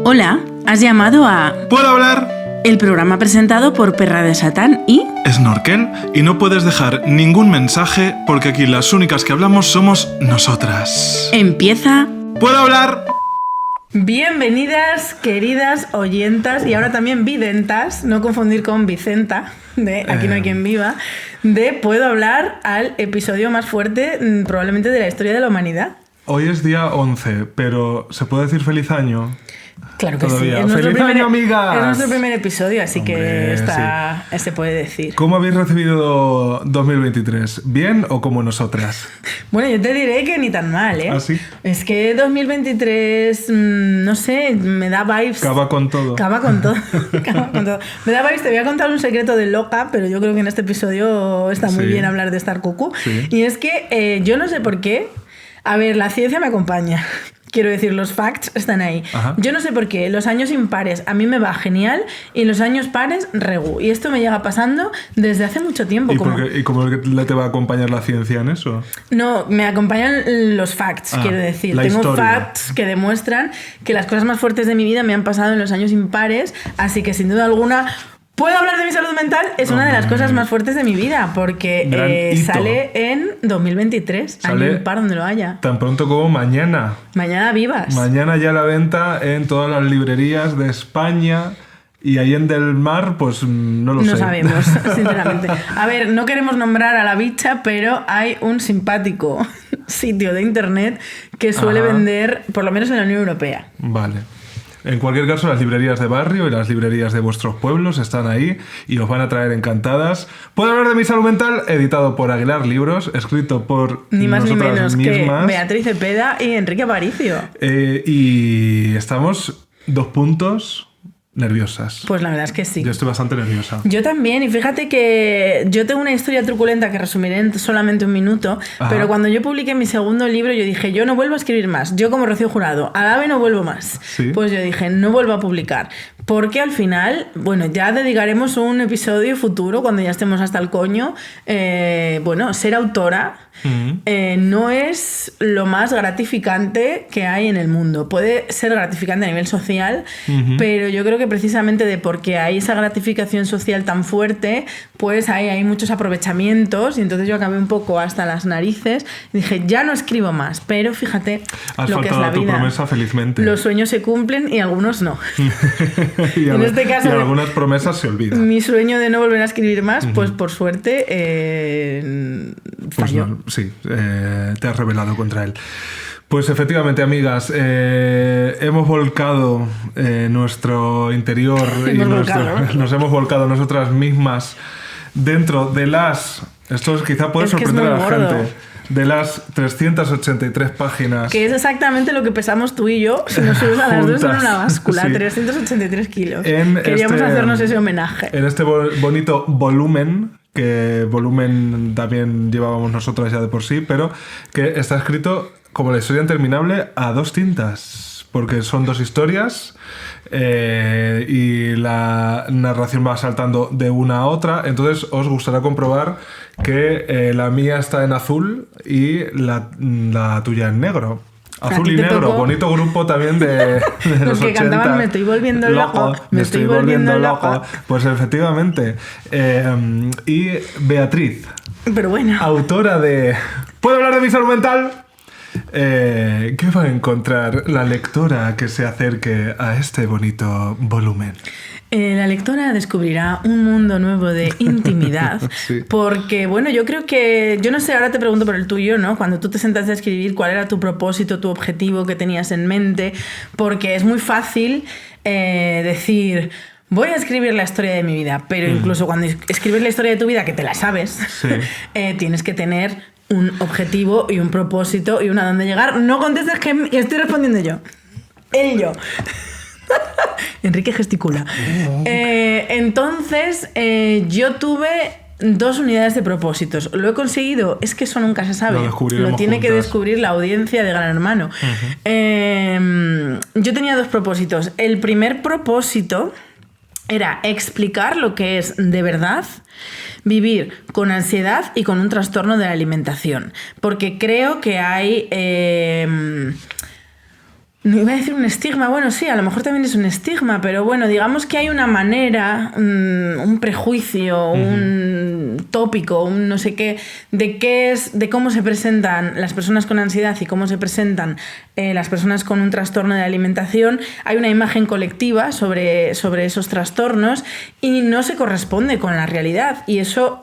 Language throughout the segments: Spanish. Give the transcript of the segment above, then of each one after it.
Hola, has llamado a ¿Puedo hablar? el programa presentado por Perra de Satán y Snorkel, y no puedes dejar ningún mensaje porque aquí las únicas que hablamos somos nosotras. empieza. ¿Puedo hablar? Bienvenidas, queridas oyentas y ahora también videntas, no confundir con Vicenta, de Aquí no hay quien viva, de Puedo hablar al episodio más fuerte probablemente de la historia de la humanidad. Hoy es día 11, pero ¿se puede decir feliz año? Claro que Todavía. sí. Es nuestro ¡Feliz año, amigas! Es nuestro primer episodio, así Hombre, que se puede decir. ¿Cómo habéis recibido 2023? ¿Bien o como nosotras? Bueno, yo te diré que ni tan mal, ¿eh? ¿Ah, sí? Es que 2023, no sé, me da vibes. Cava con todo. Cava con todo. Cava con todo. Me da vibes, te voy a contar un secreto de loca, pero yo creo que en este episodio está muy Sí. bien hablar de estar cucú. Sí. Y es que yo no sé por qué. A ver, la ciencia me acompaña. Quiero decir, los facts están ahí. Ajá. Yo no sé por qué. Los años impares a mí me va genial y los años pares regu. Y esto me llega pasando desde hace mucho tiempo. ¿Y cómo le te va a acompañar la ciencia en eso? No, me acompañan los facts, quiero decir. la Tengo historia. facts que demuestran que las cosas más fuertes de mi vida me han pasado en los años impares, así que sin duda alguna... ¿Puedo hablar de mi salud mental? Es una de las cosas más fuertes de mi vida, porque Gran hito. sale en 2023, Sale año impar donde lo haya. Tan pronto como mañana. Mañana vivas. Mañana ya a la venta en todas las librerías de España. Y ahí en Del Mar, pues no lo sé. No sabemos, sinceramente. A ver, no queremos nombrar a la bicha, pero hay un simpático sitio de internet que suele Ajá. vender, por lo menos en la Unión Europea. Vale. En cualquier caso, las librerías de barrio y las librerías de vuestros pueblos están ahí y os van a traer encantadas. ¿Puedo hablar de mi salud mental? Editado por Aguilar Libros, escrito por Ni más ni nosotras menos mismas. que Beatriz Cepeda y Enrique Aparicio. Y estamos 2 puntos nerviosas. Pues la verdad es que sí. Yo estoy bastante nerviosa. Yo también, y fíjate que yo tengo una historia truculenta que resumiré en solamente un minuto, Ajá. pero cuando yo publiqué mi segundo libro yo dije, yo no vuelvo a escribir más, yo como Rocío Jurado, al AVE no vuelvo más. Sí. Pues yo dije, no vuelvo a publicar, porque al final, bueno, ya dedicaremos un episodio futuro, cuando ya estemos hasta el coño, bueno, ser autora no es lo más gratificante que hay en el mundo. Puede ser gratificante a nivel social, pero yo creo que precisamente de porque hay esa gratificación social tan fuerte, pues hay muchos aprovechamientos, y entonces yo acabé un poco hasta las narices y dije, ya no escribo más, pero fíjate Has lo que es faltado la a tu vida. promesa felizmente. Los sueños se cumplen y algunos no. y en este caso, y algunas promesas se olvidan. Mi sueño de no volver a escribir más, pues por suerte Pues falló. no, sí, te has rebelado contra él. Pues efectivamente, amigas, hemos volcado nuestro interior nos hemos volcado nosotras mismas dentro de las... Esto quizá puede Es que es sorprender a muy la gordo. gente. De las 383 páginas. Que es exactamente lo que pesamos tú y yo si nos subes a las dos en Juntas, una báscula, sí. 383 kilos. En Queríamos hacernos ese homenaje. En este bonito volumen, que volumen también llevábamos nosotras ya de por sí, pero que está escrito como la historia interminable a 2 tintas, porque son 2 historias y la narración va saltando de una a otra, entonces os gustará comprobar que la mía está en azul y la tuya en negro. Azul y negro, bonito grupo también de los que 80. cantaban Me estoy volviendo loco, me estoy volviendo loco. Pues efectivamente. Y Beatriz, Pero bueno, autora de ¿Puedo hablar de mi salud mental? ¿Qué va a encontrar la lectora que se acerque a este bonito volumen? la lectora descubrirá un mundo nuevo de intimidad. Sí. Porque, bueno, yo creo que... Yo no sé, ahora te pregunto por el tuyo, ¿no? Cuando tú te sentaste a escribir, ¿cuál era tu propósito, tu objetivo que tenías en mente? Porque es muy fácil decir... Voy a escribir la historia de mi vida, pero incluso cuando escribes la historia de tu vida, que te la sabes, Sí. tienes que tener un objetivo y un propósito y una dónde llegar. No contestes que estoy respondiendo yo. Él y yo. Enrique gesticula. Entonces, yo tuve 2 unidades de propósitos. ¿Lo he conseguido? Es que eso nunca se sabe. Lo tiene que descubrir la audiencia de Gran Hermano. Yo tenía 2 propósitos. El primer propósito era explicar lo que es de verdad vivir con ansiedad y con un trastorno de la alimentación. Porque creo que hay No iba a decir un estigma, bueno, sí, a lo mejor también es un estigma, pero bueno, digamos que hay una manera, un prejuicio, un tópico, un no sé qué, de cómo se presentan las personas con ansiedad y cómo se presentan las personas con un trastorno de alimentación. Hay una imagen colectiva sobre esos trastornos y no se corresponde con la realidad, y eso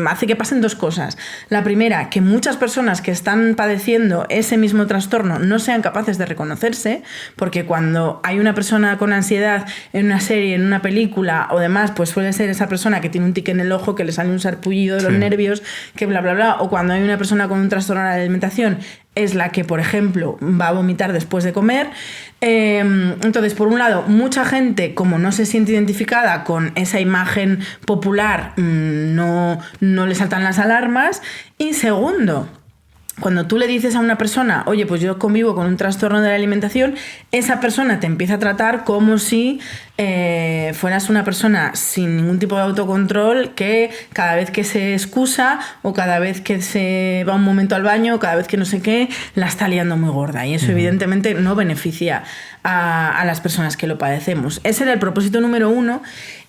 hace que pasen dos cosas. La primera, que muchas personas que están padeciendo ese mismo trastorno no sean capaces de reconocerse, porque cuando hay una persona con ansiedad en una serie, en una película o demás, pues suele ser esa persona que tiene un tique en el ojo, que le sale un sarpullido de los nervios, que bla bla bla, o cuando hay una persona con un trastorno de la alimentación es la que, por ejemplo, va a vomitar después de comer. Entonces, por un lado, mucha gente, como no se siente identificada con esa imagen popular, no le saltan las alarmas. Y segundo, cuando tú le dices a una persona, oye, pues yo convivo con un trastorno de la alimentación, esa persona te empieza a tratar como si fueras una persona sin ningún tipo de autocontrol, que cada vez que se excusa o cada vez que se va un momento al baño o cada vez que no sé qué, la está liando muy gorda. Y eso evidentemente no beneficia a las personas que lo padecemos. Ese era el propósito número 1.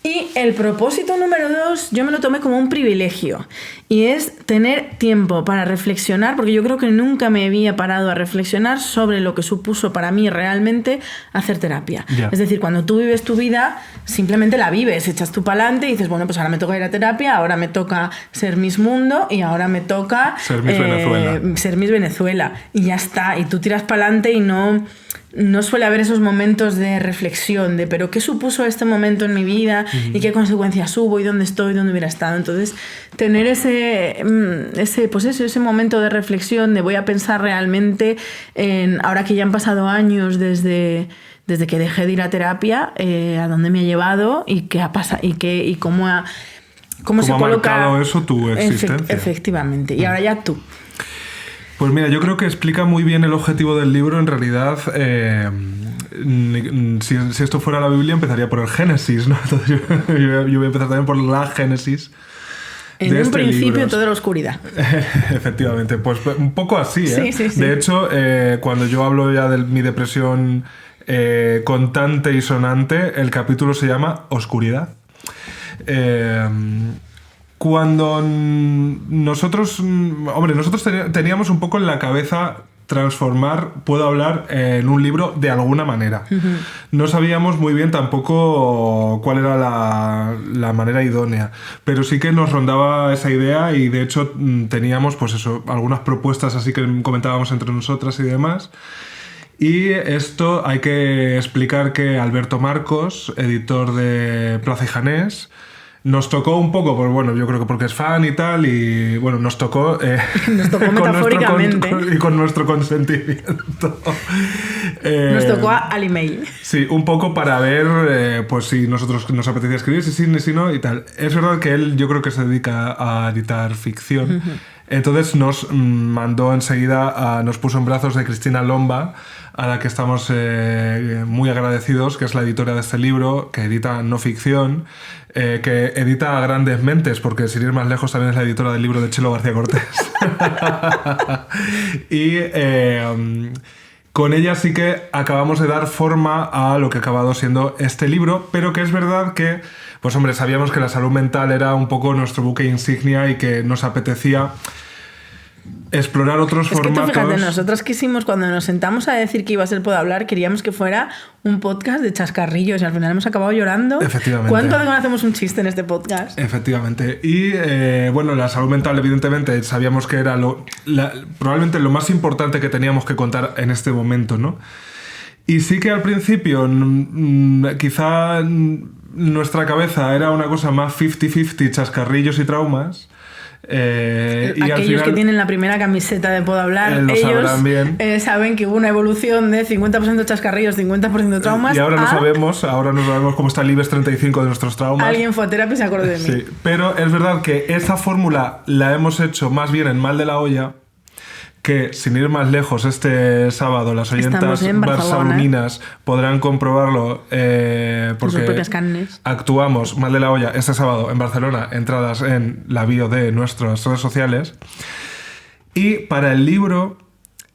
Y el propósito número 2 yo me lo tomé como un privilegio, y es tener tiempo para reflexionar, porque yo creo que nunca me había parado a reflexionar sobre lo que supuso para mí realmente hacer terapia. Yeah. Es decir, cuando tú vives tu vida, simplemente la vives, echas tú para adelante y dices, bueno, pues ahora me toca ir a terapia, ahora me toca ser Miss Mundo y ahora me toca ser Miss Venezuela. Ser Miss Venezuela, y ya está, y tú tiras para adelante y no suele haber esos momentos de reflexión de pero qué supuso este momento en mi vida y qué consecuencias hubo y dónde estoy, dónde hubiera estado. Entonces, tener ese momento de reflexión, de voy a pensar realmente en, ahora que ya han pasado años desde que dejé de ir a terapia, a dónde me ha llevado y qué ha pasado y cómo se ha coloca marcado eso tu existencia. Efectivamente. Y ahora ya tú. Pues mira, yo creo que explica muy bien el objetivo del libro. En realidad, si esto fuera la Biblia, empezaría por el Génesis, ¿no? Entonces yo voy a empezar también por la Génesis. En un principio toda la oscuridad. Efectivamente, pues un poco así, ¿eh? Sí. De hecho, cuando yo hablo ya de mi depresión constante y sonante, el capítulo se llama Oscuridad. Cuando nosotros teníamos un poco en la cabeza transformar Puedo hablar en un libro de alguna manera. No sabíamos muy bien tampoco cuál era la manera idónea, pero sí que nos rondaba esa idea, y de hecho teníamos pues eso, algunas propuestas así que comentábamos entre nosotras y demás. Y esto hay que explicar que Alberto Marcos, editor de Plaza y Janés, nos tocó un poco, pues bueno, yo creo que porque es fan y tal, y bueno, nos tocó metafóricamente y con nuestro consentimiento. Nos tocó al email. Sí, un poco para ver pues si nosotros nos apetecía escribir, si no y tal. Es verdad que él, yo creo que se dedica a editar ficción. Entonces nos mandó enseguida, nos puso en brazos de Cristina Lomba, a la que estamos muy agradecidos, que es la editora de este libro, que edita no ficción, que edita a grandes mentes, porque sin ir más lejos también es la editora del libro de Chelo García Cortés. Y con ella sí que acabamos de dar forma a lo que ha acabado siendo este libro, pero que es verdad que, pues hombre, sabíamos que la salud mental era un poco nuestro buque insignia y que nos apetecía explorar otros formatos. Que tú fíjate, nosotras quisimos, cuando nos sentamos a decir que iba a ser Puedo hablar, queríamos que fuera un podcast de chascarrillos, y al final hemos acabado llorando. Efectivamente. ¿Cuánto de que no hacemos un chiste en este podcast? Efectivamente. Y bueno, la salud mental, evidentemente, sabíamos que era probablemente lo más importante que teníamos que contar en este momento, ¿no? Y sí que al principio quizá nuestra cabeza era una cosa más 50-50, chascarrillos y traumas. Y aquellos al final, que tienen la primera camiseta de Puedo hablar, ellos saben que hubo una evolución de 50% chascarrillos, 50% traumas. Y ahora no sabemos cómo está el IBEX 35 de nuestros traumas. Alguien fue a terapia y se acordó de mí. Sí, pero es verdad que esa fórmula la hemos hecho más bien en mal de la olla, que sin ir más lejos, este sábado las oyentas barceloниnas podrán comprobarlo, porque actuamos mal de la olla este sábado en Barcelona, entradas en la bio de nuestras redes sociales. Y para el libro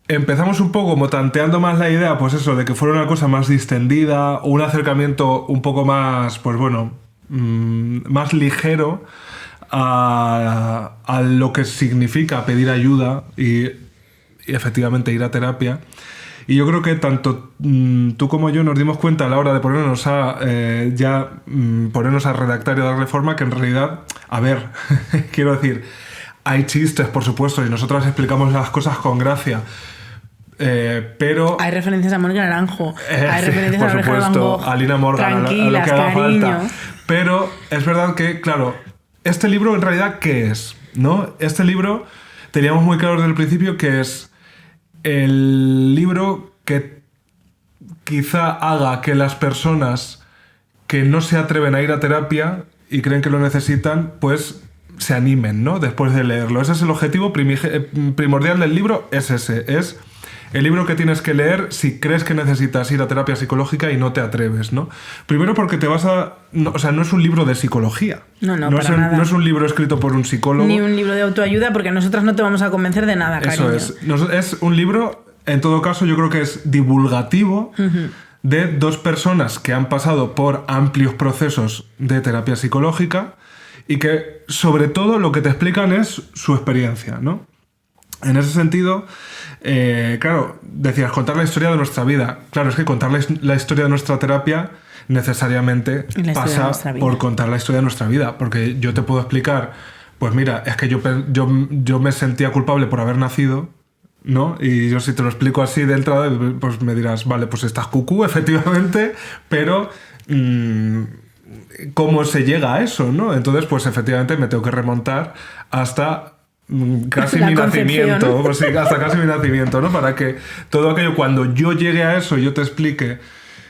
empezamos un poco como tanteando más la idea, pues eso, de que fuera una cosa más distendida o un acercamiento un poco más, pues bueno, más ligero a lo que significa pedir ayuda y efectivamente ir a terapia. Y yo creo que tanto tú como yo nos dimos cuenta a la hora de ponernos a ponernos a redactar y a darle forma que en realidad, a ver, quiero decir, hay chistes, por supuesto, y nosotros explicamos las cosas con gracia, pero... Hay referencias a Mónica Naranjo, hay sí, referencias por a Oreja de Van supuesto, Gogh. a Lina Morgan, a lo Tranquilas, que haga cariño. falta. Pero es verdad que, claro, este libro en realidad, ¿qué es? ¿No? Este libro teníamos muy claro desde el principio que es el libro que quizá haga que las personas que no se atreven a ir a terapia y creen que lo necesitan, pues se animen, ¿no? Después de leerlo. Ese es el objetivo primordial del libro, es ese. Es el libro que tienes que leer si crees que necesitas ir a terapia psicológica y no te atreves, ¿no? Primero porque te vas a... No, o sea, no es un libro de psicología. No, para nada. No es un libro escrito por un psicólogo. Ni un libro de autoayuda, porque nosotras no te vamos a convencer de nada, cariño. Eso es. Es un libro, en todo caso, yo creo que es divulgativo de dos personas que han pasado por amplios procesos de terapia psicológica y que, sobre todo, lo que te explican es su experiencia, ¿no? En ese sentido, claro, decías, contar la historia de nuestra vida. Claro, es que contar la historia de nuestra terapia necesariamente pasa por contar la historia de nuestra vida. Porque yo te puedo explicar, pues mira, es que yo me sentía culpable por haber nacido, ¿no? Y yo si te lo explico así de entrada, pues me dirás, vale, pues estás cucú, efectivamente, pero... ¿cómo se llega a eso, no? Entonces, pues efectivamente me tengo que remontar hasta... casi mi nacimiento, pues sí, hasta casi mi nacimiento, ¿no? Para que todo aquello, cuando yo llegue a eso, yo te explique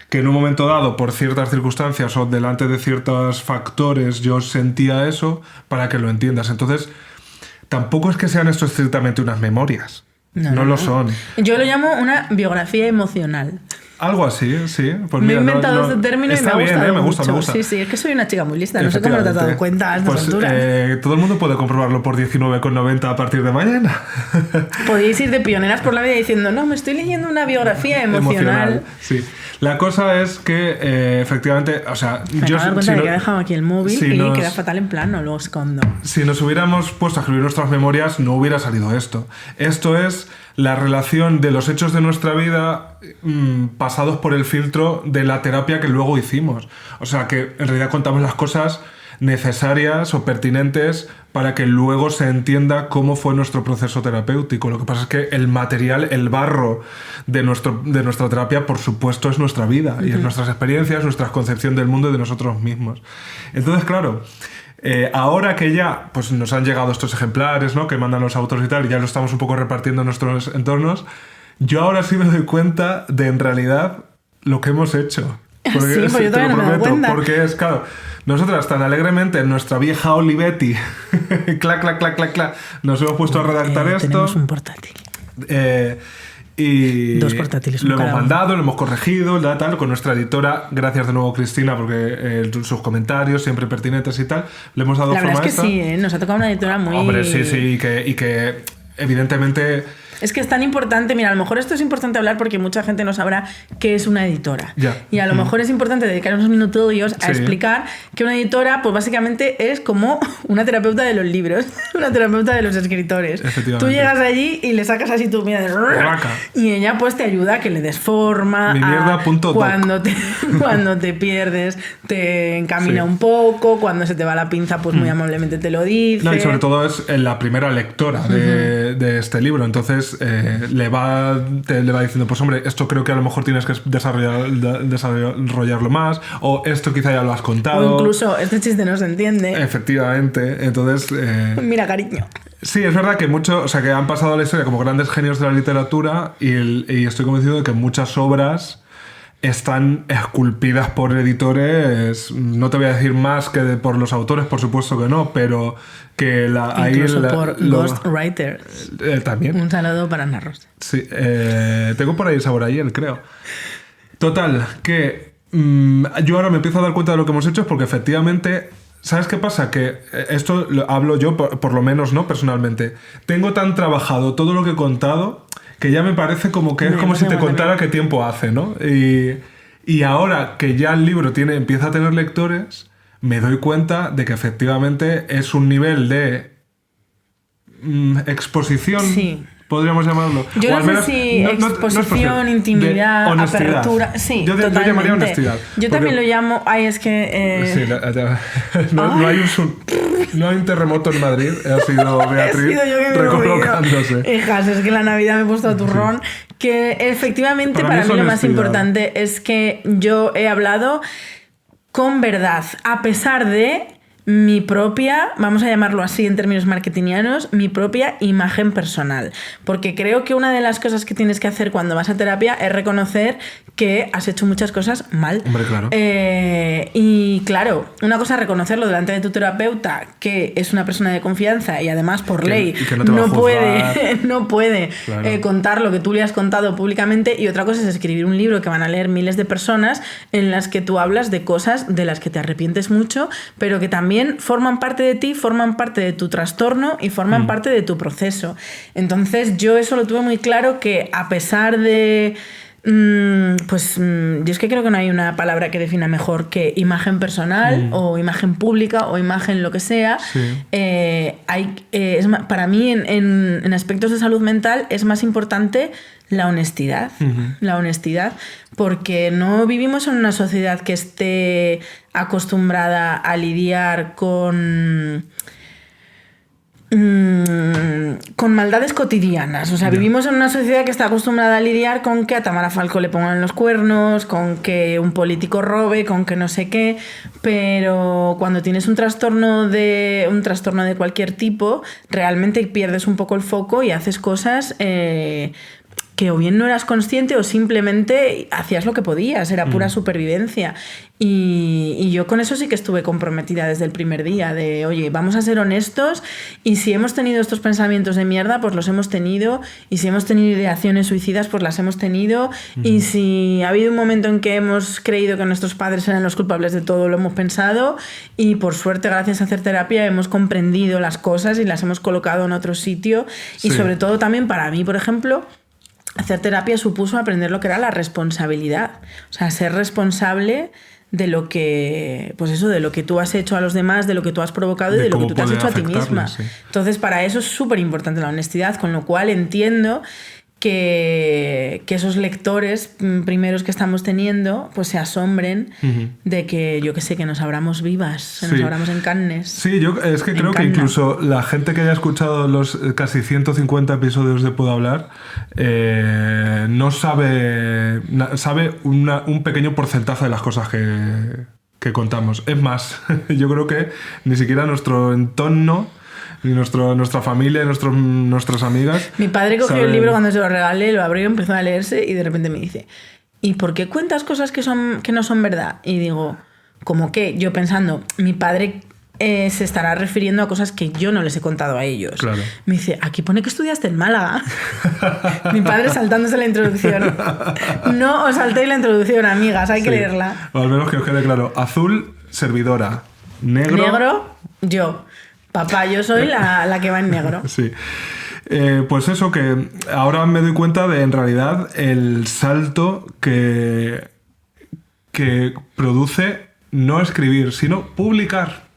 que en un momento dado, por ciertas circunstancias o delante de ciertos factores, yo sentía eso, para que lo entiendas. Entonces, tampoco es que sean esto estrictamente unas memorias. No lo son. Yo lo llamo una biografía emocional. Algo así, sí. Pues me he mira, inventado este término y me ha gustado me gusta. mucho. Sí, es que soy una chica muy lista. No sé cómo no te has dado cuenta a estas alturas. Todo el mundo puede comprobarlo por 19,90 a partir de mañana. Podéis ir de pioneras por la vida diciendo, no, me estoy leyendo una biografía emocional. Sí. La cosa es que, efectivamente, o sea... Me acabo de dar cuenta de que he dejado aquí el móvil y queda fatal en plano, lo escondo. Si nos hubiéramos puesto a escribir nuestras memorias, no hubiera salido esto. Esto es la relación de los hechos de nuestra vida pasados por el filtro de la terapia que luego hicimos. O sea, que en realidad contamos las cosas necesarias o pertinentes para que luego se entienda cómo fue nuestro proceso terapéutico. Lo que pasa es que el material, el barro de nuestra terapia, por supuesto, es nuestra vida y es nuestras experiencias, nuestra concepción del mundo y de nosotros mismos. Entonces, claro, ahora que ya pues, nos han llegado estos ejemplares, ¿no? Que mandan los autores y tal, y ya lo estamos un poco repartiendo en nuestros entornos, yo ahora sí me doy cuenta de, en realidad, lo que hemos hecho. Porque, sí, pues yo todavía no me doy cuenta. Porque es, claro, nosotras tan alegremente en nuestra vieja Olivetti, clac, clac, clac, clac, clac, nos hemos puesto a redactar esto. Tenemos un portátil. Y dos portátiles. Lo hemos mandado, lo hemos corregido, tal, con nuestra editora. Gracias de nuevo, Cristina, porque sus comentarios siempre pertinentes y tal. Le hemos dado forma a esto. La verdad es que sí, nos ha tocado una editora muy... Hombre, sí, y que evidentemente... Es que es tan importante, mira, a lo mejor esto es importante hablar porque mucha gente no sabrá qué es una editora. Ya. Y a lo mejor es importante dedicar unos minutillos a explicar que una editora, pues básicamente es como una terapeuta de los libros, una terapeuta de los escritores. Tú llegas allí y le sacas así tu mierda y ella pues te ayuda a que le des forma. Cuando te pierdes, te encamina un poco, cuando se te va la pinza, pues muy amablemente te lo dice. No, y sobre todo es la primera lectora de este libro, entonces le va diciendo, pues hombre, esto creo que a lo mejor tienes que desarrollarlo más, o esto quizá ya lo has contado. O incluso, este chiste no se entiende. Efectivamente, entonces... Mira, cariño. Sí, es verdad que que han pasado a la historia como grandes genios de la literatura y estoy convencido de que muchas obras están esculpidas por editores, no te voy a decir más que por los autores, por supuesto que no, pero que por ghostwriters. También. Un saludo para Ana Rosa. Sí, tengo por ahí el sabor ayer, creo. Total, que yo ahora me empiezo a dar cuenta de lo que hemos hecho porque efectivamente... ¿Sabes qué pasa? Que esto lo hablo yo, por lo menos, ¿no? Personalmente. Tengo tan trabajado todo lo que he contado que ya me parece como que es como si te contara qué tiempo hace, ¿no? Y ahora que ya el libro empieza a tener lectores, me doy cuenta de que efectivamente es un nivel de exposición, podríamos llamarlo. Yo no sé si exposición, intimidad, apertura. Sí, yo llamaría honestidad. Yo también lo llamo. Ay, es que. No hay un terremoto en Madrid. Ha sido Beatriz recolocándose. Hijas, es que la Navidad me he puesto a turrón. Que efectivamente para mí lo más importante es que yo he hablado con verdad, a pesar de mi propia, vamos a llamarlo así en términos marketingianos, mi propia imagen personal. Porque creo que una de las cosas que tienes que hacer cuando vas a terapia es reconocer que has hecho muchas cosas mal. Hombre, claro. Y claro, una cosa es reconocerlo delante de tu terapeuta, que es una persona de confianza y además por ley que no puede claro. Contar lo que tú le has contado públicamente, y otra cosa es escribir un libro que van a leer miles de personas en las que tú hablas de cosas de las que te arrepientes mucho, pero que también forman parte de ti, forman parte de tu trastorno y forman parte de tu proceso. Entonces yo eso lo tuve muy claro, que a pesar de... yo es que creo que no hay una palabra que defina mejor que imagen personal o imagen pública o imagen lo que sea. Sí. Para mí en aspectos de salud mental es más importante la honestidad. La honestidad, porque no vivimos en una sociedad que esté acostumbrada a lidiar con maldades cotidianas. O sea, vivimos en una sociedad que está acostumbrada a lidiar con que a Tamara Falcó le pongan los cuernos, con que un político robe, con que no sé qué. Pero cuando tienes un trastorno de cualquier tipo, realmente pierdes un poco el foco y haces cosas que o bien no eras consciente o simplemente hacías lo que podías, era pura supervivencia. Y yo con eso sí que estuve comprometida desde el primer día, de oye, vamos a ser honestos, y si hemos tenido estos pensamientos de mierda, pues los hemos tenido, y si hemos tenido ideaciones suicidas, pues las hemos tenido, y si ha habido un momento en que hemos creído que nuestros padres eran los culpables de todo, lo hemos pensado, y por suerte, gracias a hacer terapia, hemos comprendido las cosas y las hemos colocado en otro sitio. Y sobre todo también para mí, por ejemplo, hacer terapia supuso aprender lo que era la responsabilidad. O sea, ser responsable de lo que, pues eso, de lo que tú has hecho a los demás, de lo que tú has provocado y de lo que tú te has hecho a ti misma. Sí. Entonces, para eso es súper importante la honestidad, con lo cual entiendo que esos lectores primeros que estamos teniendo pues se asombren de que, yo que sé, que nos abramos vivas, que nos abramos en carnes. Sí, yo es que creo que incluso la gente que haya escuchado los casi 150 episodios de Puedo Hablar no sabe un pequeño porcentaje de las cosas que contamos. Es más, yo creo que ni siquiera nuestro entorno, ni nuestra familia, nuestras amigas. Mi padre cogió el libro cuando se lo regalé, lo abrió, empezó a leerse y de repente me dice: ¿y por qué cuentas cosas que no son verdad? Y digo, ¿cómo qué? Yo pensando, mi padre se estará refiriendo a cosas que yo no les he contado a ellos. Claro. Me dice, aquí pone que estudiaste en Málaga. Mi padre saltándose la introducción. No os saltéis la introducción, amigas, hay que leerla. O al menos que os quede claro. Azul, servidora. Negro, yo. Papá, yo soy la que va en negro. Sí. Pues eso, que ahora me doy cuenta de, en realidad, el salto que produce no escribir, sino publicar.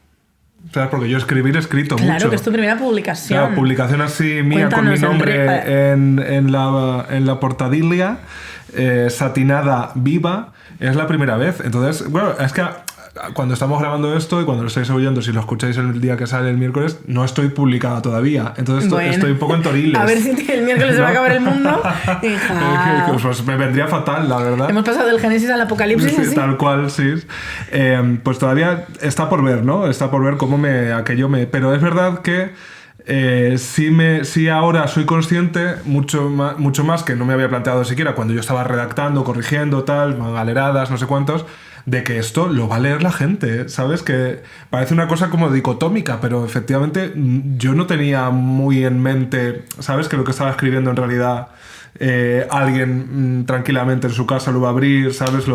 ¿Sabes? Porque yo escribir he escrito mucho. Claro, que es tu primera publicación. Claro, publicación así mía. Cuéntanos, con mi nombre en la portadilla, satinada, viva, es la primera vez. Entonces, bueno, es que cuando estamos grabando esto y cuando lo estáis oyendo, si lo escucháis el día que sale el miércoles, no estoy publicada todavía. Entonces estoy un poco en toriles. A ver si el miércoles se va a acabar el mundo. Hija. Pues me vendría fatal, la verdad. Hemos pasado del Génesis al Apocalipsis. Sí, tal cual, sí. Pues todavía está por ver, ¿no? Está por ver cómo Pero es verdad que sí ahora soy consciente mucho más que no me había planteado siquiera cuando yo estaba redactando, corrigiendo, tal, galeradas, no sé cuántos, de que esto lo va a leer la gente, ¿sabes? Que parece una cosa como dicotómica, pero efectivamente yo no tenía muy en mente, ¿sabes? Que lo que estaba escribiendo en realidad alguien tranquilamente en su casa lo va a abrir, ¿sabes?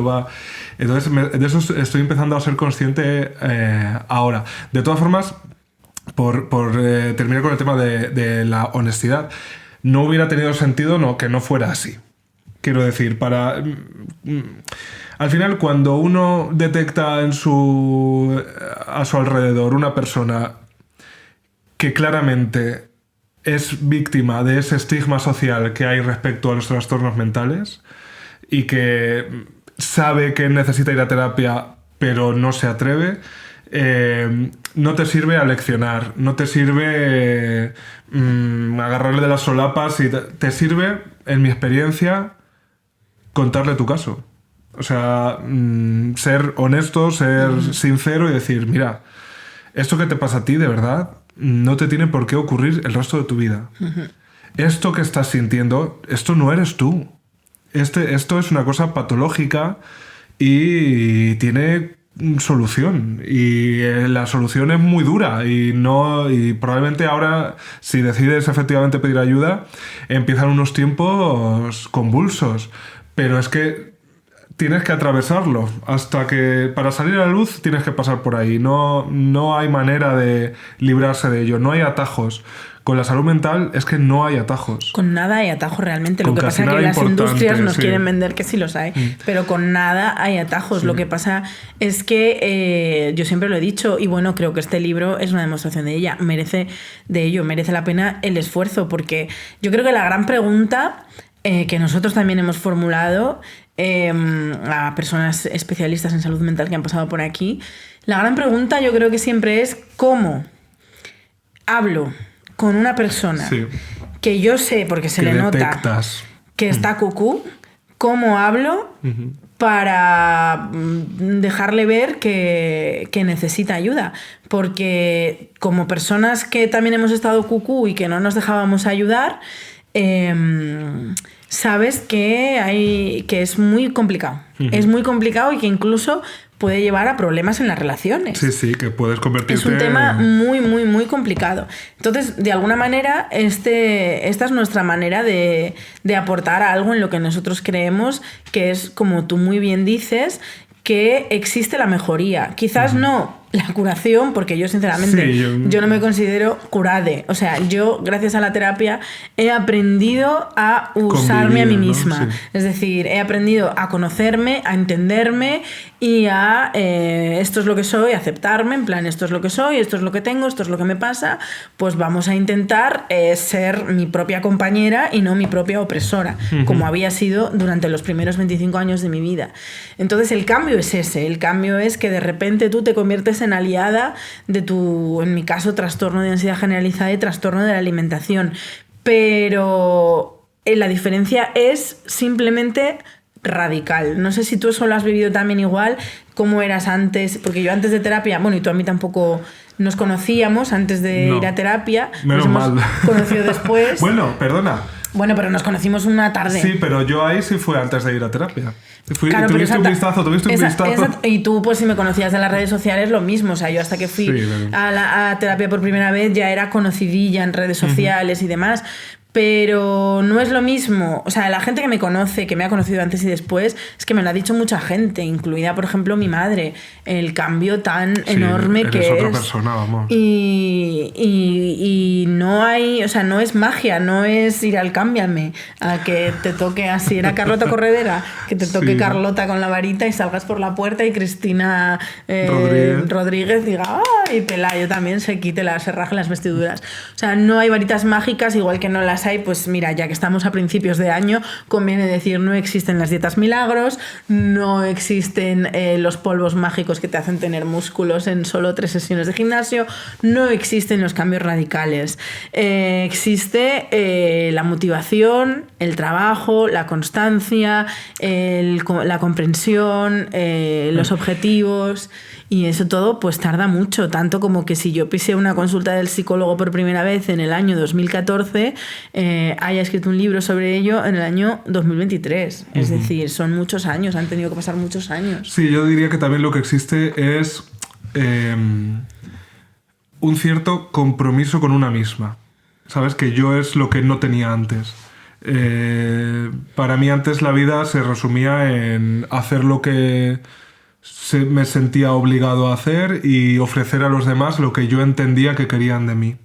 Entonces de eso estoy empezando a ser consciente ahora. De todas formas, por terminar con el tema de la honestidad, no hubiera tenido sentido que no fuera así. Quiero decir, al final, cuando uno detecta a su alrededor una persona que claramente es víctima de ese estigma social que hay respecto a los trastornos mentales y que sabe que necesita ir a terapia pero no se atreve, no te sirve aleccionar, no te sirve agarrarle de las solapas, y te sirve, en mi experiencia, contarle tu caso. O sea, ser honesto, ser sincero y decir, mira, esto que te pasa a ti, de verdad, no te tiene por qué ocurrir el resto de tu vida. Esto que estás sintiendo, esto no eres tú. Esto es una cosa patológica y tiene solución. Y la solución es muy dura y probablemente ahora, si decides efectivamente pedir ayuda, empiezan unos tiempos convulsos. Pero es que tienes que atravesarlo. Para salir a la luz tienes que pasar por ahí. No hay manera de librarse de ello. No hay atajos. Con la salud mental es que no hay atajos. Con nada hay atajos realmente. Lo que pasa es que las industrias nos quieren vender que sí los hay. Pero con nada hay atajos. Lo que pasa es que yo siempre lo he dicho, y bueno, creo que este libro es una demostración de ello. Merece la pena el esfuerzo, porque yo creo que la gran pregunta que nosotros también hemos formulado a personas especialistas en salud mental que han pasado por aquí, la gran pregunta yo creo que siempre es ¿cómo hablo con una persona que yo sé, porque se le nota que está cucú? ¿Cómo hablo para dejarle ver que necesita ayuda? Porque como personas que también hemos estado cucú y que no nos dejábamos ayudar, sabes que es muy complicado. Es muy complicado y que incluso puede llevar a problemas en las relaciones. Sí, que puedes convertirte... Es un tema muy, muy, muy complicado. Entonces, de alguna manera, esta es nuestra manera de aportar algo en lo que nosotros creemos, que es, como tú muy bien dices, que existe la mejoría. Quizás no la curación, porque yo sinceramente yo no me considero curade. O sea, yo gracias a la terapia he aprendido a usarme a mí misma. ¿No? Sí. Es decir, he aprendido a conocerme, a entenderme y a esto es lo que soy, aceptarme, en plan, esto es lo que soy, esto es lo que tengo, esto es lo que me pasa, pues vamos a intentar ser mi propia compañera y no mi propia opresora, como había sido durante los primeros 25 años de mi vida. Entonces el cambio es ese, el cambio es que de repente tú te conviertes en aliada de tu, en mi caso, trastorno de ansiedad generalizada y trastorno de la alimentación. Pero la diferencia es simplemente radical. No sé si tú eso lo has vivido también igual, cómo eras antes, porque yo antes de terapia, bueno, y tú a mí tampoco nos conocíamos antes de ir a terapia. Menos nos hemos mal. Conocido después. Bueno, perdona. Bueno, pero nos conocimos una tarde. Sí, pero yo ahí sí fue antes de ir a terapia. Claro, tuviste un vistazo. Y tú, pues si me conocías de las redes sociales, lo mismo. O sea, yo hasta que fui a terapia por primera vez ya era conocidilla en redes sociales y demás. Pero no es lo mismo. O sea, la gente que me conoce, que me ha conocido antes y después, es que me lo ha dicho mucha gente, incluida, por ejemplo, mi madre. El cambio tan enorme que es. Otra persona, vamos. Y no hay, o sea, no es magia, no es ir al cámbiame, a que te toque así. Era Carlota Corredera, que te toque Carlota con la varita y salgas por la puerta y Cristina Rodríguez diga, ¡ay, Pelayo también se raje las vestiduras! O sea, no hay varitas mágicas, igual que no las hay, pues mira, ya que estamos a principios de año, conviene decir, no existen las dietas milagros, no existen los polvos mágicos que te hacen tener músculos en solo 3 sesiones de gimnasio, no existen los cambios radicales. Existe la motivación, el trabajo, la constancia, la comprensión, los objetivos, y eso todo pues tarda mucho, tanto como que si yo pisé una consulta del psicólogo por primera vez en el año 2014, haya escrito un libro sobre ello en el año 2023. Es decir, son muchos años, han tenido que pasar muchos años. Sí, yo diría que también lo que existe es un cierto compromiso con una misma. ¿Sabes? Que yo es lo que no tenía antes. Para mí antes la vida se resumía en hacer lo que me sentía obligado a hacer y ofrecer a los demás lo que yo entendía que querían de mí.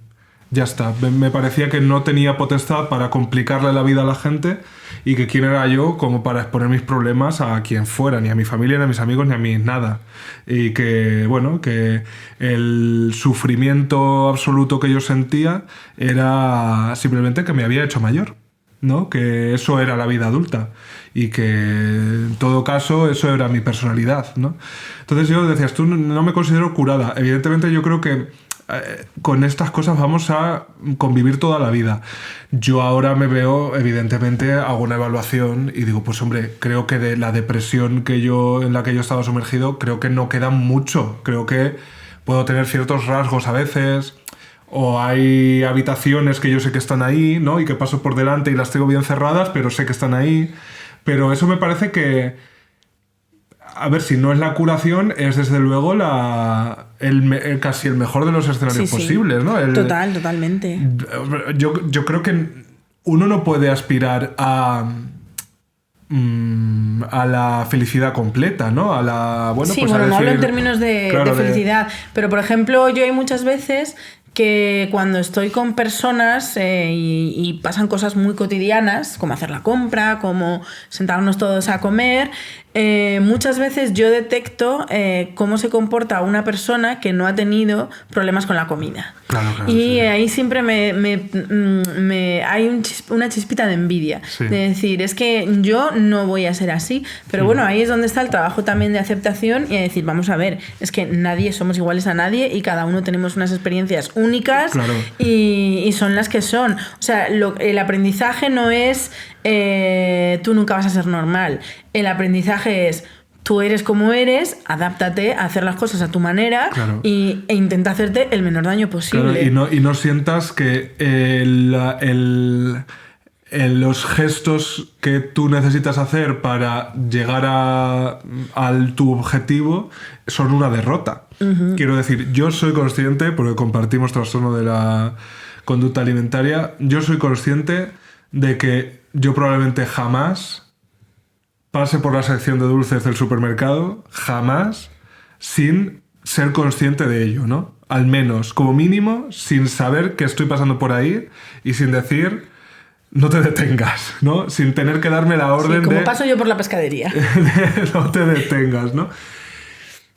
Ya está. Me parecía que no tenía potestad para complicarle la vida a la gente y que quién era yo como para exponer mis problemas a quien fuera, ni a mi familia, ni a mis amigos, ni a mí, nada. Y que, bueno, que el sufrimiento absoluto que yo sentía era simplemente que me había hecho mayor, ¿no? Que eso era la vida adulta y que en todo caso eso era mi personalidad, ¿no? Entonces yo decías, tú no me considero curada. Evidentemente yo creo que con estas cosas vamos a convivir toda la vida. Yo ahora me veo, evidentemente, hago una evaluación y digo, pues hombre, creo que de la depresión en la que yo estaba sumergido, creo que no queda mucho. Creo que puedo tener ciertos rasgos a veces, o hay habitaciones que yo sé que están ahí, ¿no? Y que paso por delante y las tengo bien cerradas, pero sé que están ahí. Pero eso me parece que, a ver, si no es la curación, es desde luego casi el mejor de los escenarios posibles, ¿no? Totalmente. Yo creo que uno no puede aspirar a la felicidad completa, ¿no? A la, bueno, sí, pues bueno, a no decir, hablo en términos de felicidad, pero por ejemplo, yo hay muchas veces que cuando estoy con personas y pasan cosas muy cotidianas, como hacer la compra, como sentarnos todos a comer, muchas veces yo detecto cómo se comporta una persona que no ha tenido problemas con la comida. Claro, y sí. ahí siempre hay una chispita de envidia, Sí. de decir, es que yo no voy a ser así, pero bueno, ahí es donde está el trabajo también de aceptación y de decir, vamos a ver, es que nadie somos iguales a nadie y cada uno tenemos unas experiencias únicas, claro. y son las que son. O sea, el aprendizaje no es tú nunca vas a ser normal. El aprendizaje es tú eres como eres, adáptate a hacer las cosas a tu manera, claro. e intenta hacerte el menor daño posible. Claro, y no sientas que los gestos que tú necesitas hacer para llegar a tu objetivo son una derrota. Uh-huh. Quiero decir, yo soy consciente, porque compartimos trastorno de la conducta alimentaria, yo soy consciente de que yo probablemente jamás pase por la sección de dulces del supermercado, jamás, sin ser consciente de ello, ¿no? Al menos, como mínimo, sin saber que estoy pasando por ahí y sin decir, no te detengas, ¿no? Sin tener que darme la orden como paso yo por la pescadería. No te detengas, ¿no?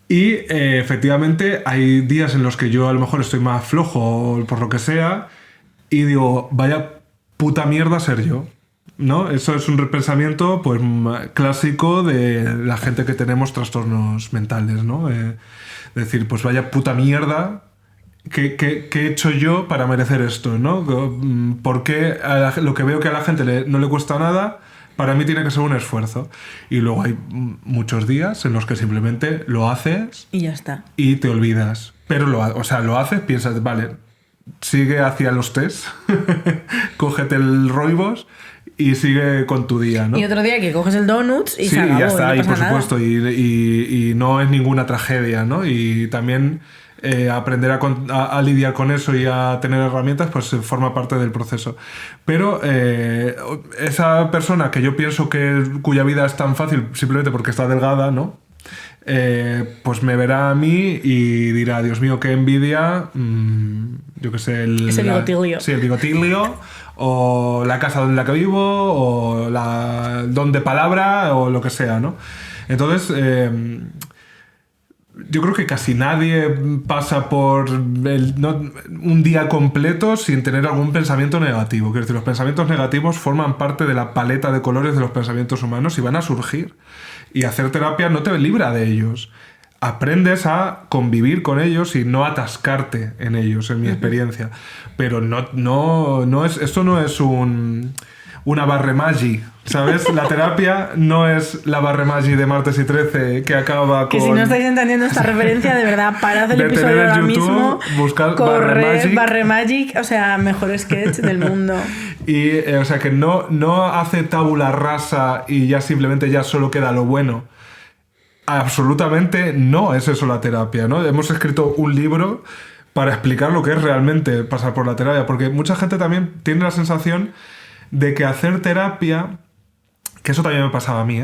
Y efectivamente hay días en los que yo a lo mejor estoy más flojo por lo que sea y digo, vaya puta mierda ser yo, ¿no? Eso es un pensamiento pues clásico de la gente que tenemos trastornos mentales, ¿no? Decir, pues vaya puta mierda, ¿qué he hecho yo para merecer esto, ¿no? ¿Por qué lo que veo que a la gente no le cuesta nada, para mí tiene que ser un esfuerzo? Y luego hay muchos días en los que simplemente lo haces y ya está. Y te olvidas. Pero lo haces, piensas, vale, sigue hacia los test, cógete el roibos y sigue con tu día, ¿no? Y otro día que coges el donuts y sí, se acabó, y ya está, no y pasa por nada. supuesto, y no es ninguna tragedia, ¿no? Y también aprender a lidiar con eso y a tener herramientas, pues forma parte del proceso. Pero esa persona que yo pienso cuya vida es tan fácil simplemente porque está delgada, ¿no? Pues me verá a mí y dirá, Dios mío, qué envidia, yo qué sé, ese bigotilio. Sí, el bigotilio, o la casa en la que vivo, o el don de palabra, o lo que sea, ¿no? Entonces, yo creo que casi nadie pasa por un día completo sin tener algún pensamiento negativo. Quiero decir, los pensamientos negativos forman parte de la paleta de colores de los pensamientos humanos y van a surgir. Y hacer terapia no te libra de ellos. Aprendes a convivir con ellos y no atascarte en ellos, en mi experiencia. Pero esto no es una barremagi, ¿sabes? La terapia no es la barremagi de Martes y 13 que acaba con... Que si no estáis entendiendo esta referencia, de verdad, parad el episodio ahora mismo, buscad Barremagic, o sea, mejor sketch del mundo. Y, o sea, que no hace tabula rasa y ya simplemente ya solo queda lo bueno. Absolutamente no es eso la terapia, ¿no? Hemos escrito un libro para explicar lo que es realmente pasar por la terapia, porque mucha gente también tiene la sensación de que hacer terapia, que eso también me pasaba a mí,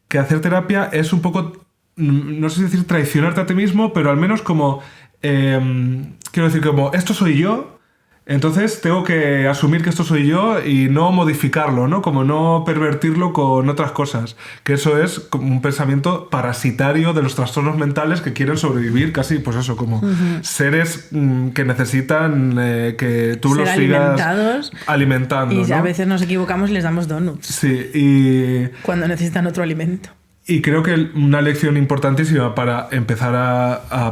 que hacer terapia es un poco, no sé si decir traicionarte a ti mismo, pero al menos como, quiero decir, como esto soy yo Entonces tengo que asumir que esto soy yo y no modificarlo, ¿no? Como no pervertirlo con otras cosas. Que eso es como un pensamiento parasitario de los trastornos mentales que quieren sobrevivir casi, pues eso, como seres que necesitan que tú Ser los sigas alimentando. Y ¿no? a veces nos equivocamos y les damos donuts. Sí, y... cuando necesitan otro alimento. Y creo que una lección importantísima para empezar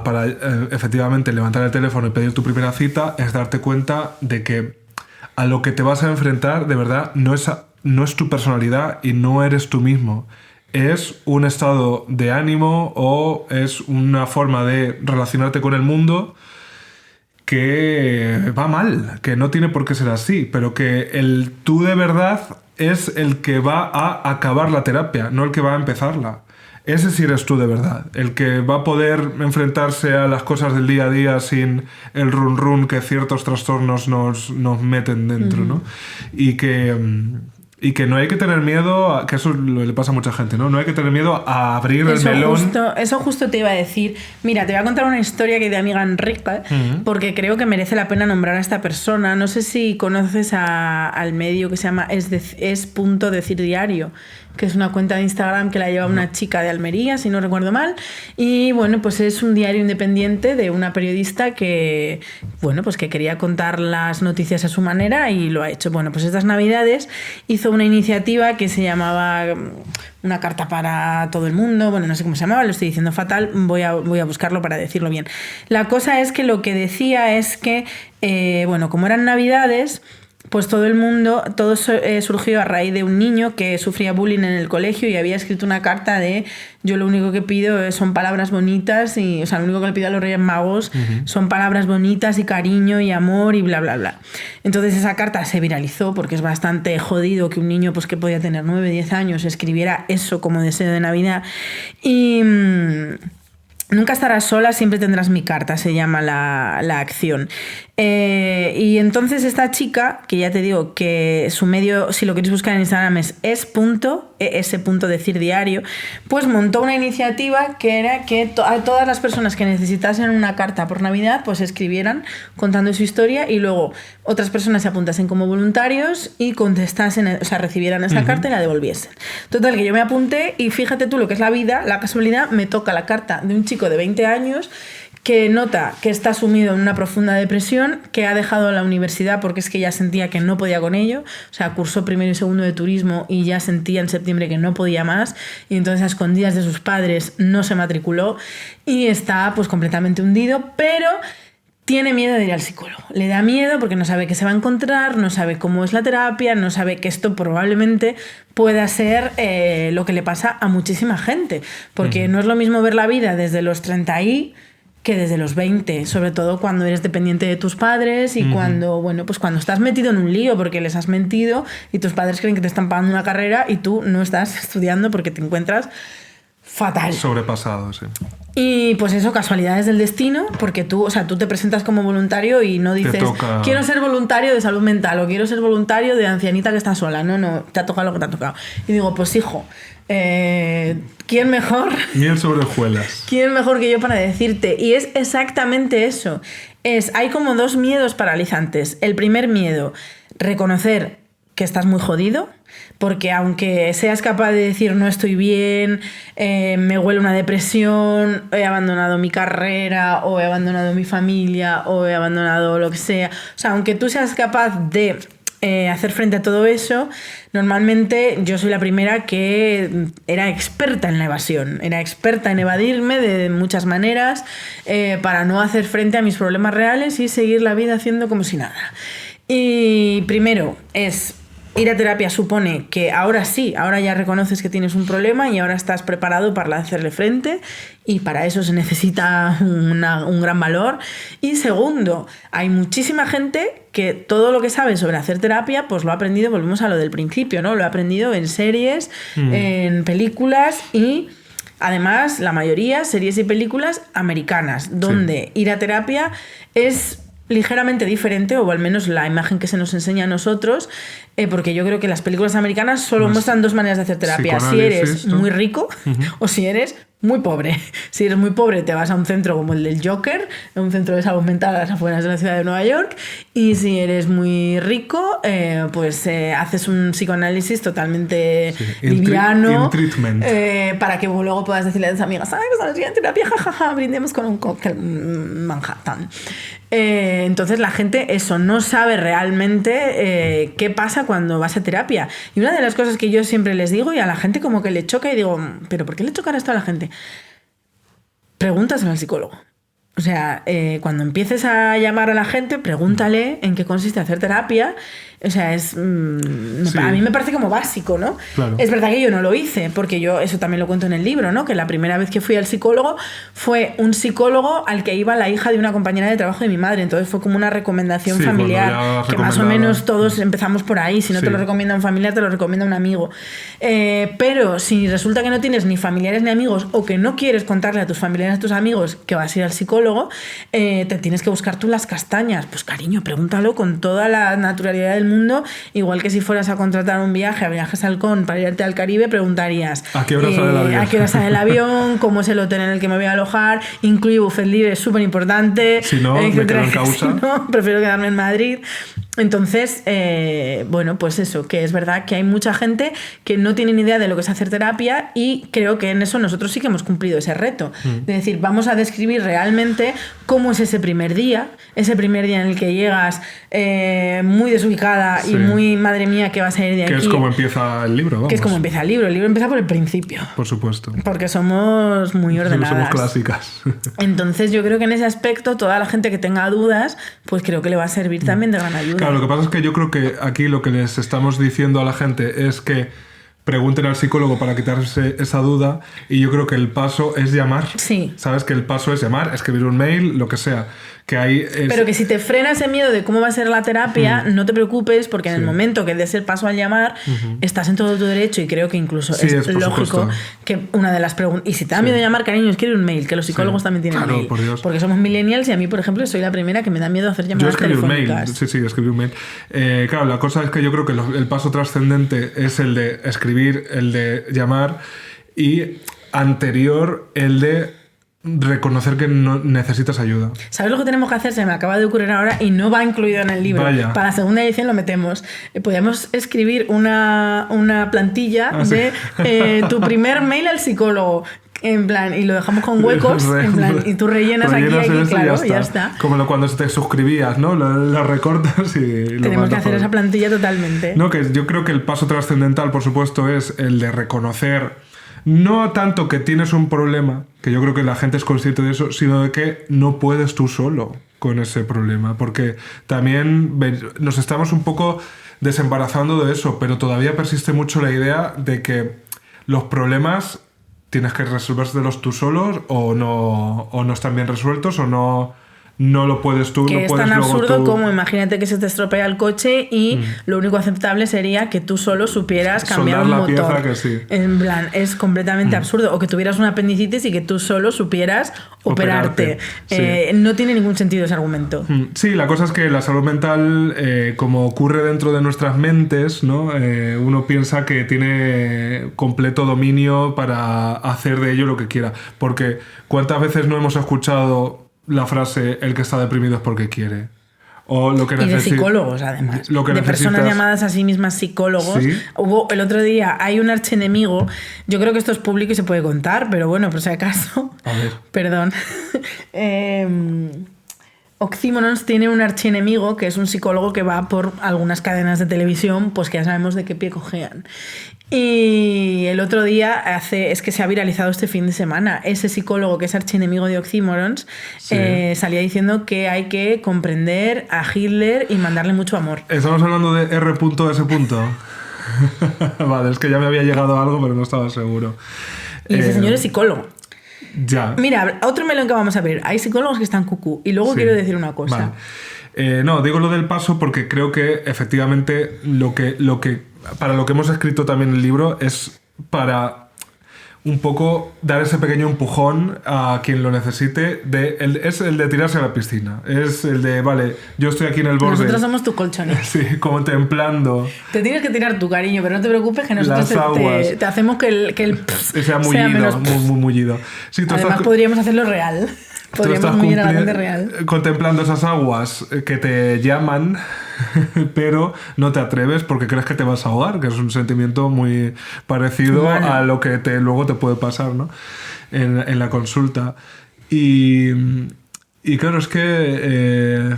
para efectivamente levantar el teléfono y pedir tu primera cita es darte cuenta de que a lo que te vas a enfrentar de verdad no es tu personalidad y no eres tú mismo. Es un estado de ánimo o es una forma de relacionarte con el mundo que va mal, que no tiene por qué ser así, pero que el tú de verdad es el que va a acabar la terapia, no el que va a empezarla. Ese sí eres tú de verdad, el que va a poder enfrentarse a las cosas del día a día sin el run run que ciertos trastornos nos meten dentro, ¿no? Y que no hay que tener miedo, que eso le pasa a mucha gente, ¿no? No hay que tener miedo a abrir el melón. Eso justo te iba a decir. Mira, te voy a contar una historia que de amiga Enrique, porque creo que merece la pena nombrar a esta persona. No sé si conoces al medio que se llama Es.decir diario, que es una cuenta de Instagram que la lleva una chica de Almería, si no recuerdo mal. Y bueno, pues es un diario independiente de una periodista que, bueno, pues que quería contar las noticias a su manera y lo ha hecho. Bueno, pues estas Navidades hizo una iniciativa que se llamaba Una carta para todo el mundo. Bueno, no sé cómo se llamaba, lo estoy diciendo fatal, voy a buscarlo para decirlo bien. La cosa es que lo que decía es que, bueno, como eran Navidades, pues todo surgió a raíz de un niño que sufría bullying en el colegio y había escrito una carta de: yo lo único que pido son palabras bonitas, y, o sea, lo único que le pido a los Reyes Magos son palabras bonitas y cariño y amor y bla, bla, bla. Entonces esa carta se viralizó porque es bastante jodido que un niño, pues que podía tener 9, 10 años, escribiera eso como deseo de Navidad. Y... Nunca estarás sola, siempre tendrás mi carta, se llama la acción. Y entonces esta chica, que ya te digo que su medio, si lo queréis buscar en Instagram, es es.decir diario, pues montó una iniciativa que era que a todas las personas que necesitasen una carta por Navidad, pues escribieran contando su historia, y luego otras personas se apuntasen como voluntarios y contestasen, o sea, recibieran esa carta y la devolviesen. Total, que yo me apunté y fíjate tú lo que es la vida, la casualidad, me toca la carta de un chico de 20 años que nota que está sumido en una profunda depresión, que ha dejado la universidad porque es que ya sentía que no podía con ello, o sea, cursó primero y segundo de turismo y ya sentía en septiembre que no podía más, y entonces a escondidas de sus padres no se matriculó y está pues completamente hundido, pero tiene miedo de ir al psicólogo. Le da miedo porque no sabe qué se va a encontrar, no sabe cómo es la terapia, no sabe que esto probablemente pueda ser lo que le pasa a muchísima gente, porque no es lo mismo ver la vida desde los 30 que desde los 20, sobre todo cuando eres dependiente de tus padres y cuando, bueno, pues cuando estás metido en un lío porque les has mentido y tus padres creen que te están pagando una carrera y tú no estás estudiando porque te encuentras fatal. Sobrepasado, sí. Y pues eso, casualidades del destino, porque tú te presentas como voluntario y no dices quiero ser voluntario de salud mental o quiero ser voluntario de ancianita que está sola. No, te ha tocado lo que te ha tocado. Y digo, pues hijo, ¿quién mejor? Miel sobre hojuelas. ¿Quién mejor que yo para decirte? Y es exactamente eso. Hay como dos miedos paralizantes. El primer miedo, reconocer que estás muy jodido, porque aunque seas capaz de decir no estoy bien, me huele una depresión, he abandonado mi carrera o he abandonado mi familia o he abandonado lo que sea, o sea, aunque tú seas capaz de hacer frente a todo eso, normalmente yo soy la primera que era experta en la evasión, era experta en evadirme de muchas maneras para no hacer frente a mis problemas reales y seguir la vida haciendo como si nada. Y primero es... ir a terapia supone que ahora sí, ahora ya reconoces que tienes un problema y ahora estás preparado para hacerle frente, y para eso se necesita un gran valor. Y segundo, hay muchísima gente que todo lo que sabe sobre hacer terapia pues lo ha aprendido, volvemos a lo del principio, ¿no? Lo ha aprendido en series, en películas y... además, la mayoría, series y películas americanas, donde ir a terapia es ligeramente diferente, o al menos la imagen que se nos enseña a nosotros, porque yo creo que las películas americanas solo muestran dos maneras de hacer terapia. Si eres muy rico o si eres muy pobre. Si eres muy pobre te vas a un centro como el del Joker, un centro de salud mental a las afueras de la ciudad de Nueva York, y si eres muy rico pues haces un psicoanálisis totalmente liviano, para que luego puedas decirle a tus amigas, ¿sabes que estamos en terapia? Jajaja, brindemos con un cóctel Manhattan. Entonces la gente eso no sabe realmente qué pasa cuando vas a terapia. Y una de las cosas que yo siempre les digo, y a la gente como que le choca, y digo, ¿pero por qué le chocará esto a la gente? Pregúntaselo al psicólogo. O sea, cuando empieces a llamar a la gente, pregúntale en qué consiste hacer terapia. O sea, a mí me parece como básico, ¿no? Claro. Es verdad que yo no lo hice, porque yo eso también lo cuento en el libro, ¿no? Que la primera vez que fui al psicólogo fue un psicólogo al que iba la hija de una compañera de trabajo de mi madre. Entonces fue como una recomendación familiar, que más o menos todos empezamos por ahí. Si no te lo recomienda un familiar, te lo recomienda un amigo. Pero si resulta que no tienes ni familiares ni amigos, o que no quieres contarle a tus familiares, a tus amigos que vas a ir al psicólogo, te tienes que buscar tú las castañas. Pues cariño, pregúntalo con toda la naturalidad del mundo, igual que si fueras a contratar un viaje a Viajes Halcón para irte al Caribe, preguntarías ¿a qué hora sale el avión? ¿A qué hora sale el avión? ¿Cómo es el hotel en el que me voy a alojar? Incluye buffet libre, es súper importante. Si no, me quedo en causa. Si no, prefiero quedarme en Madrid. Entonces, bueno, pues eso, que es verdad que hay mucha gente que no tiene ni idea de lo que es hacer terapia, y creo que en eso nosotros sí que hemos cumplido ese reto. De decir, vamos a describir realmente cómo es ese primer día en el que llegas muy desubicada y muy, madre mía, que vas a ir de aquí. Que es como empieza el libro, vamos. Que es como empieza el libro. El libro empieza por el principio. Por supuesto. Porque somos muy ordenadas. Somos clásicas. Entonces yo creo que en ese aspecto toda la gente que tenga dudas, pues creo que le va a servir también de gran ayuda. Claro, lo que pasa es que yo creo que aquí lo que les estamos diciendo a la gente es que pregunten al psicólogo para quitarse esa duda, y yo creo que el paso es llamar. Sí. ¿Sabes? Que el paso es llamar, escribir un mail, lo que sea. Que ahí Pero que si te frena ese miedo de cómo va a ser la terapia, no te preocupes, porque en el momento que des el paso al llamar, estás en todo tu derecho, y creo que incluso es lógico supuesto. que una de las preguntas... Y si te da miedo llamar, cariño, escribe un mail, que los psicólogos también tienen mail. Por Dios. Porque somos millennials, y a mí, por ejemplo, soy la primera que me da miedo hacer llamadas telefónicas. Sí, escribí un mail. Claro, la cosa es que yo creo que el paso trascendente es el de escribir, el de llamar, y anterior el de reconocer que no necesitas ayuda. ¿Sabes lo que tenemos que hacer? Se me acaba de ocurrir ahora, y no va incluido en el libro. Vaya. Para la segunda edición lo metemos. Podríamos escribir una plantilla de tu primer mail al psicólogo. En plan, y lo dejamos con huecos, en plan, y tú rellenas aquí, claro, y ya está. Como cuando te suscribías, ¿no? Lo recortas y lo tenemos que hacer esa plantilla totalmente. No, que yo creo que el paso trascendental, por supuesto, es el de reconocer, no tanto que tienes un problema, que yo creo que la gente es consciente de eso, sino de que no puedes tú solo con ese problema, porque también nos estamos un poco desembarazando de eso, pero todavía persiste mucho la idea de que los problemas tienes que resolvérselos tú solos, o no están bien resueltos, o no lo puedes tú. Que no es puedes tan absurdo tú... como, imagínate que se te estropea el coche y lo único aceptable sería que tú solo supieras cambiar un motor. Pieza que sí. En plan, es completamente absurdo. O que tuvieras una apendicitis y que tú solo supieras operarte. Sí. No tiene ningún sentido ese argumento. Sí, la cosa es que la salud mental, como ocurre dentro de nuestras mentes, ¿no? Uno piensa que tiene completo dominio para hacer de ello lo que quiera. Porque ¿cuántas veces no hemos escuchado la frase el que está deprimido es porque quiere? O lo que y de psicólogos, además. De personas llamadas a sí mismas psicólogos. ¿Sí? Hubo el otro día, hay un archienemigo, yo creo que esto es público y se puede contar, pero bueno, por si acaso. A ver. Perdón. Oxymorons tiene un archienemigo que es un psicólogo que va por algunas cadenas de televisión, pues que ya sabemos de qué pie cojean. Y el otro día es que se ha viralizado este fin de semana. Ese psicólogo que es archienemigo de Oxymorons salía diciendo que hay que comprender a Hitler y mandarle mucho amor. ¿Estamos hablando de R.S. Vale, es que ya me había llegado algo, pero no estaba seguro. Y ese señor es psicólogo. Ya. Mira, otro melón que vamos a ver. Hay psicólogos que están cucú. Y luego quiero decir una cosa. Vale. No, digo lo del paso porque creo que efectivamente para lo que hemos escrito también en el libro es para un poco dar ese pequeño empujón a quien lo necesite. Es el de tirarse a la piscina. Es el de, vale, yo estoy aquí en el borde. Nosotros somos tu colchoneta. Sí, contemplando. Te tienes que tirar tu cariño, pero no te preocupes que nosotros te hacemos que el sea mullido, menos muy mullido. Sí, además podríamos hacerlo real. Podríamos mullir a la gente real. Contemplando esas aguas que te llaman, pero no te atreves porque crees que te vas a ahogar, que es un sentimiento muy parecido a lo que luego te puede pasar, ¿no? En la consulta. Y claro, es que...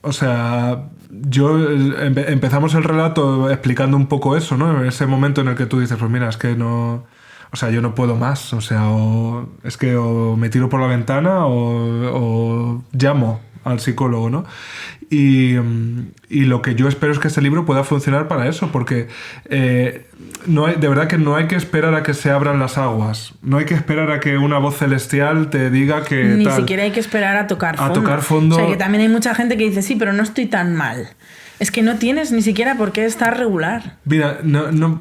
o sea, empezamos el relato explicando un poco eso, ¿no? En ese momento en el que tú dices, pues mira, es que no... O sea, yo no puedo más. O sea, es que o me tiro por la ventana o llamo al psicólogo, ¿no? Y lo que yo espero es que este libro pueda funcionar para eso, porque de verdad que no hay que esperar a que se abran las aguas. No hay que esperar a que una voz celestial te diga que Ni siquiera hay que esperar a tocar fondo. A tocar fondo. O sea, que también hay mucha gente que dice, sí, pero no estoy tan mal. Es que no tienes ni siquiera por qué estar regular. Mira,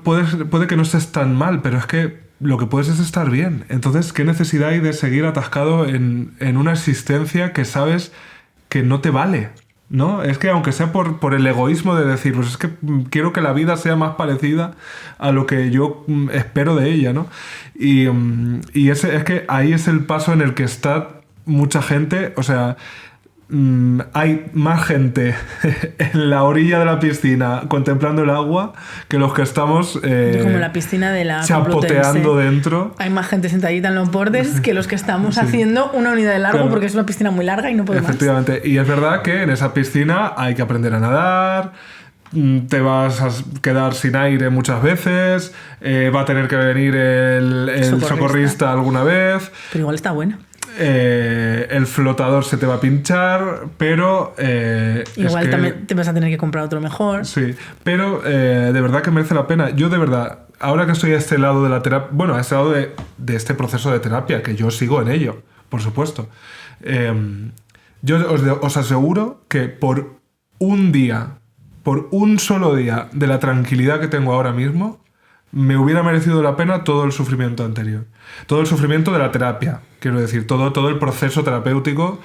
puede que no estés tan mal, pero es que lo que puedes es estar bien. Entonces, ¿qué necesidad hay de seguir atascado en una existencia que sabes que no te vale? ¿No? Es que aunque sea por el egoísmo de decir, pues es que quiero que la vida sea más parecida a lo que yo espero de ella, ¿no? Y es que ahí es el paso en el que está mucha gente, o sea... hay más gente en la orilla de la piscina contemplando el agua que los que estamos como la piscina de la chapoteando dentro. Hay más gente sentadita en los bordes que los que estamos haciendo una unidad de largo, claro, porque es una piscina muy larga y no podemos. Efectivamente. Y es verdad que en esa piscina hay que aprender a nadar, te vas a quedar sin aire muchas veces, va a tener que venir el socorrista alguna vez. Pero igual está bueno. El flotador se te va a pinchar, pero... igual también te vas a tener que comprar otro mejor. Sí, pero de verdad que merece la pena. Yo de verdad, ahora que estoy a este lado de la terapia... Bueno, a este lado de este proceso de terapia, que yo sigo en ello, por supuesto. Yo os aseguro que por un solo día de la tranquilidad que tengo ahora mismo, me hubiera merecido la pena todo el sufrimiento anterior. Todo el sufrimiento de la terapia, quiero decir, todo el proceso terapéutico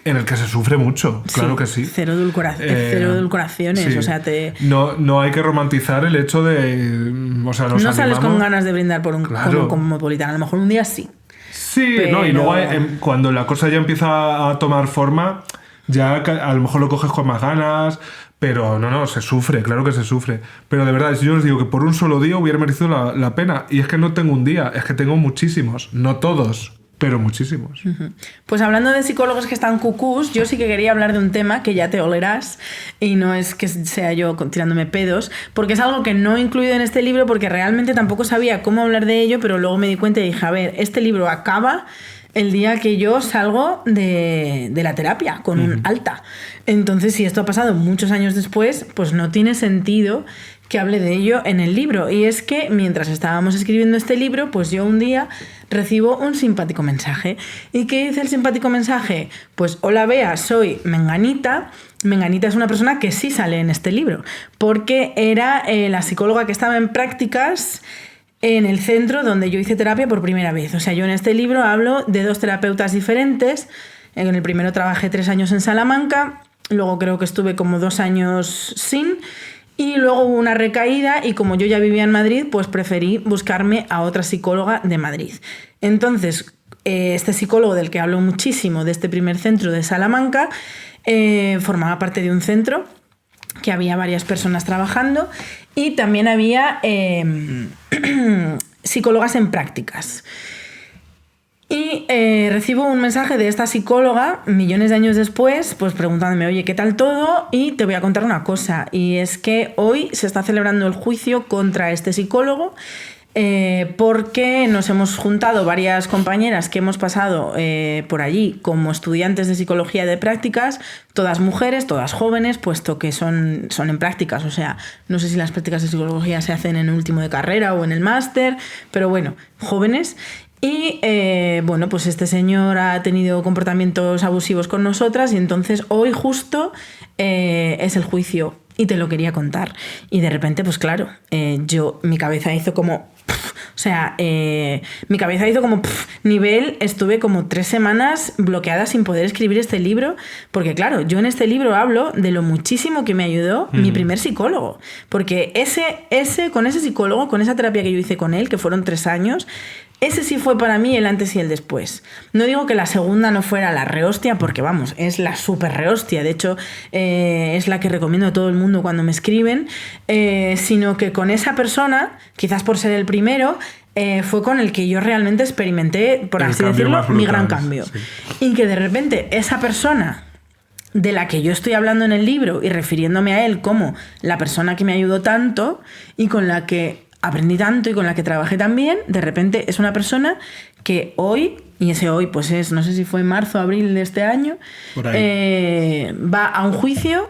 en el que se sufre mucho, claro que sí. Cero edulcoraciones, sí. O sea, No hay que romantizar el hecho de... O sea, no sales con ganas de brindar por un cosmopolitano, a lo mejor un día sí. Sí, pero... no, y luego cuando la cosa ya empieza a tomar forma, ya a lo mejor lo coges con más ganas... Pero no, se sufre, claro que se sufre. Pero de verdad, yo os digo que por un solo día hubiera merecido la pena. Y es que no tengo un día, es que tengo muchísimos. No todos, pero muchísimos. Uh-huh. Pues hablando de psicólogos que están cucús, yo sí que quería hablar de un tema que ya te olerás. Y no es que sea yo tirándome pedos, porque es algo que no he incluido en este libro, porque realmente tampoco sabía cómo hablar de ello, pero luego me di cuenta y dije, a ver, este libro acaba... el día que yo salgo de la terapia con un alta. Entonces, si esto ha pasado muchos años después, pues no tiene sentido que hable de ello en el libro. Y es que mientras estábamos escribiendo este libro, pues yo un día recibo un simpático mensaje. ¿Y qué dice el simpático mensaje? Pues hola Bea, soy Menganita. Menganita es una persona que sí sale en este libro, porque era la psicóloga que estaba en prácticas en el centro donde yo hice terapia por primera vez. O sea, yo en este libro hablo de 2 terapeutas diferentes. En el primero trabajé 3 años en Salamanca, luego creo que estuve como 2 años sin, y luego hubo una recaída y como yo ya vivía en Madrid, pues preferí buscarme a otra psicóloga de Madrid. Entonces, este psicólogo del que hablo muchísimo, de este primer centro de Salamanca, formaba parte de un centro que había varias personas trabajando y también había psicólogas en prácticas. Y recibo un mensaje de esta psicóloga millones de años después, pues preguntándome, oye, ¿qué tal todo? Y te voy a contar una cosa, y es que hoy se está celebrando el juicio contra este psicólogo, porque nos hemos juntado varias compañeras que hemos pasado por allí como estudiantes de psicología de prácticas, todas mujeres, todas jóvenes, puesto que son en prácticas. O sea, no sé si las prácticas de psicología se hacen en el último de carrera o en el máster, pero bueno, jóvenes. Y bueno, pues este señor ha tenido comportamientos abusivos con nosotras y entonces hoy justo es el juicio y te lo quería contar. Y de repente, pues claro, mi cabeza hizo como O sea, mi cabeza hizo como nivel, estuve como 3 semanas bloqueada sin poder escribir este libro, porque claro, yo en este libro hablo de lo muchísimo que me ayudó mi primer psicólogo, porque con ese psicólogo, con esa terapia que yo hice con él, que fueron 3 años, ese sí fue para mí el antes y el después. No digo que la segunda no fuera la rehostia, porque vamos, es la súper rehostia. De hecho, es la que recomiendo a todo el mundo cuando me escriben, sino que con esa persona, quizás por ser el primero, fue con el que yo realmente experimenté, por así decirlo, mi gran cambio. Sí. Y que de repente esa persona de la que yo estoy hablando en el libro y refiriéndome a él como la persona que me ayudó tanto y con la que aprendí tanto y con la que trabajé tan bien, de repente es una persona que hoy, y ese hoy pues es, no sé si fue marzo o abril de este año, va a un juicio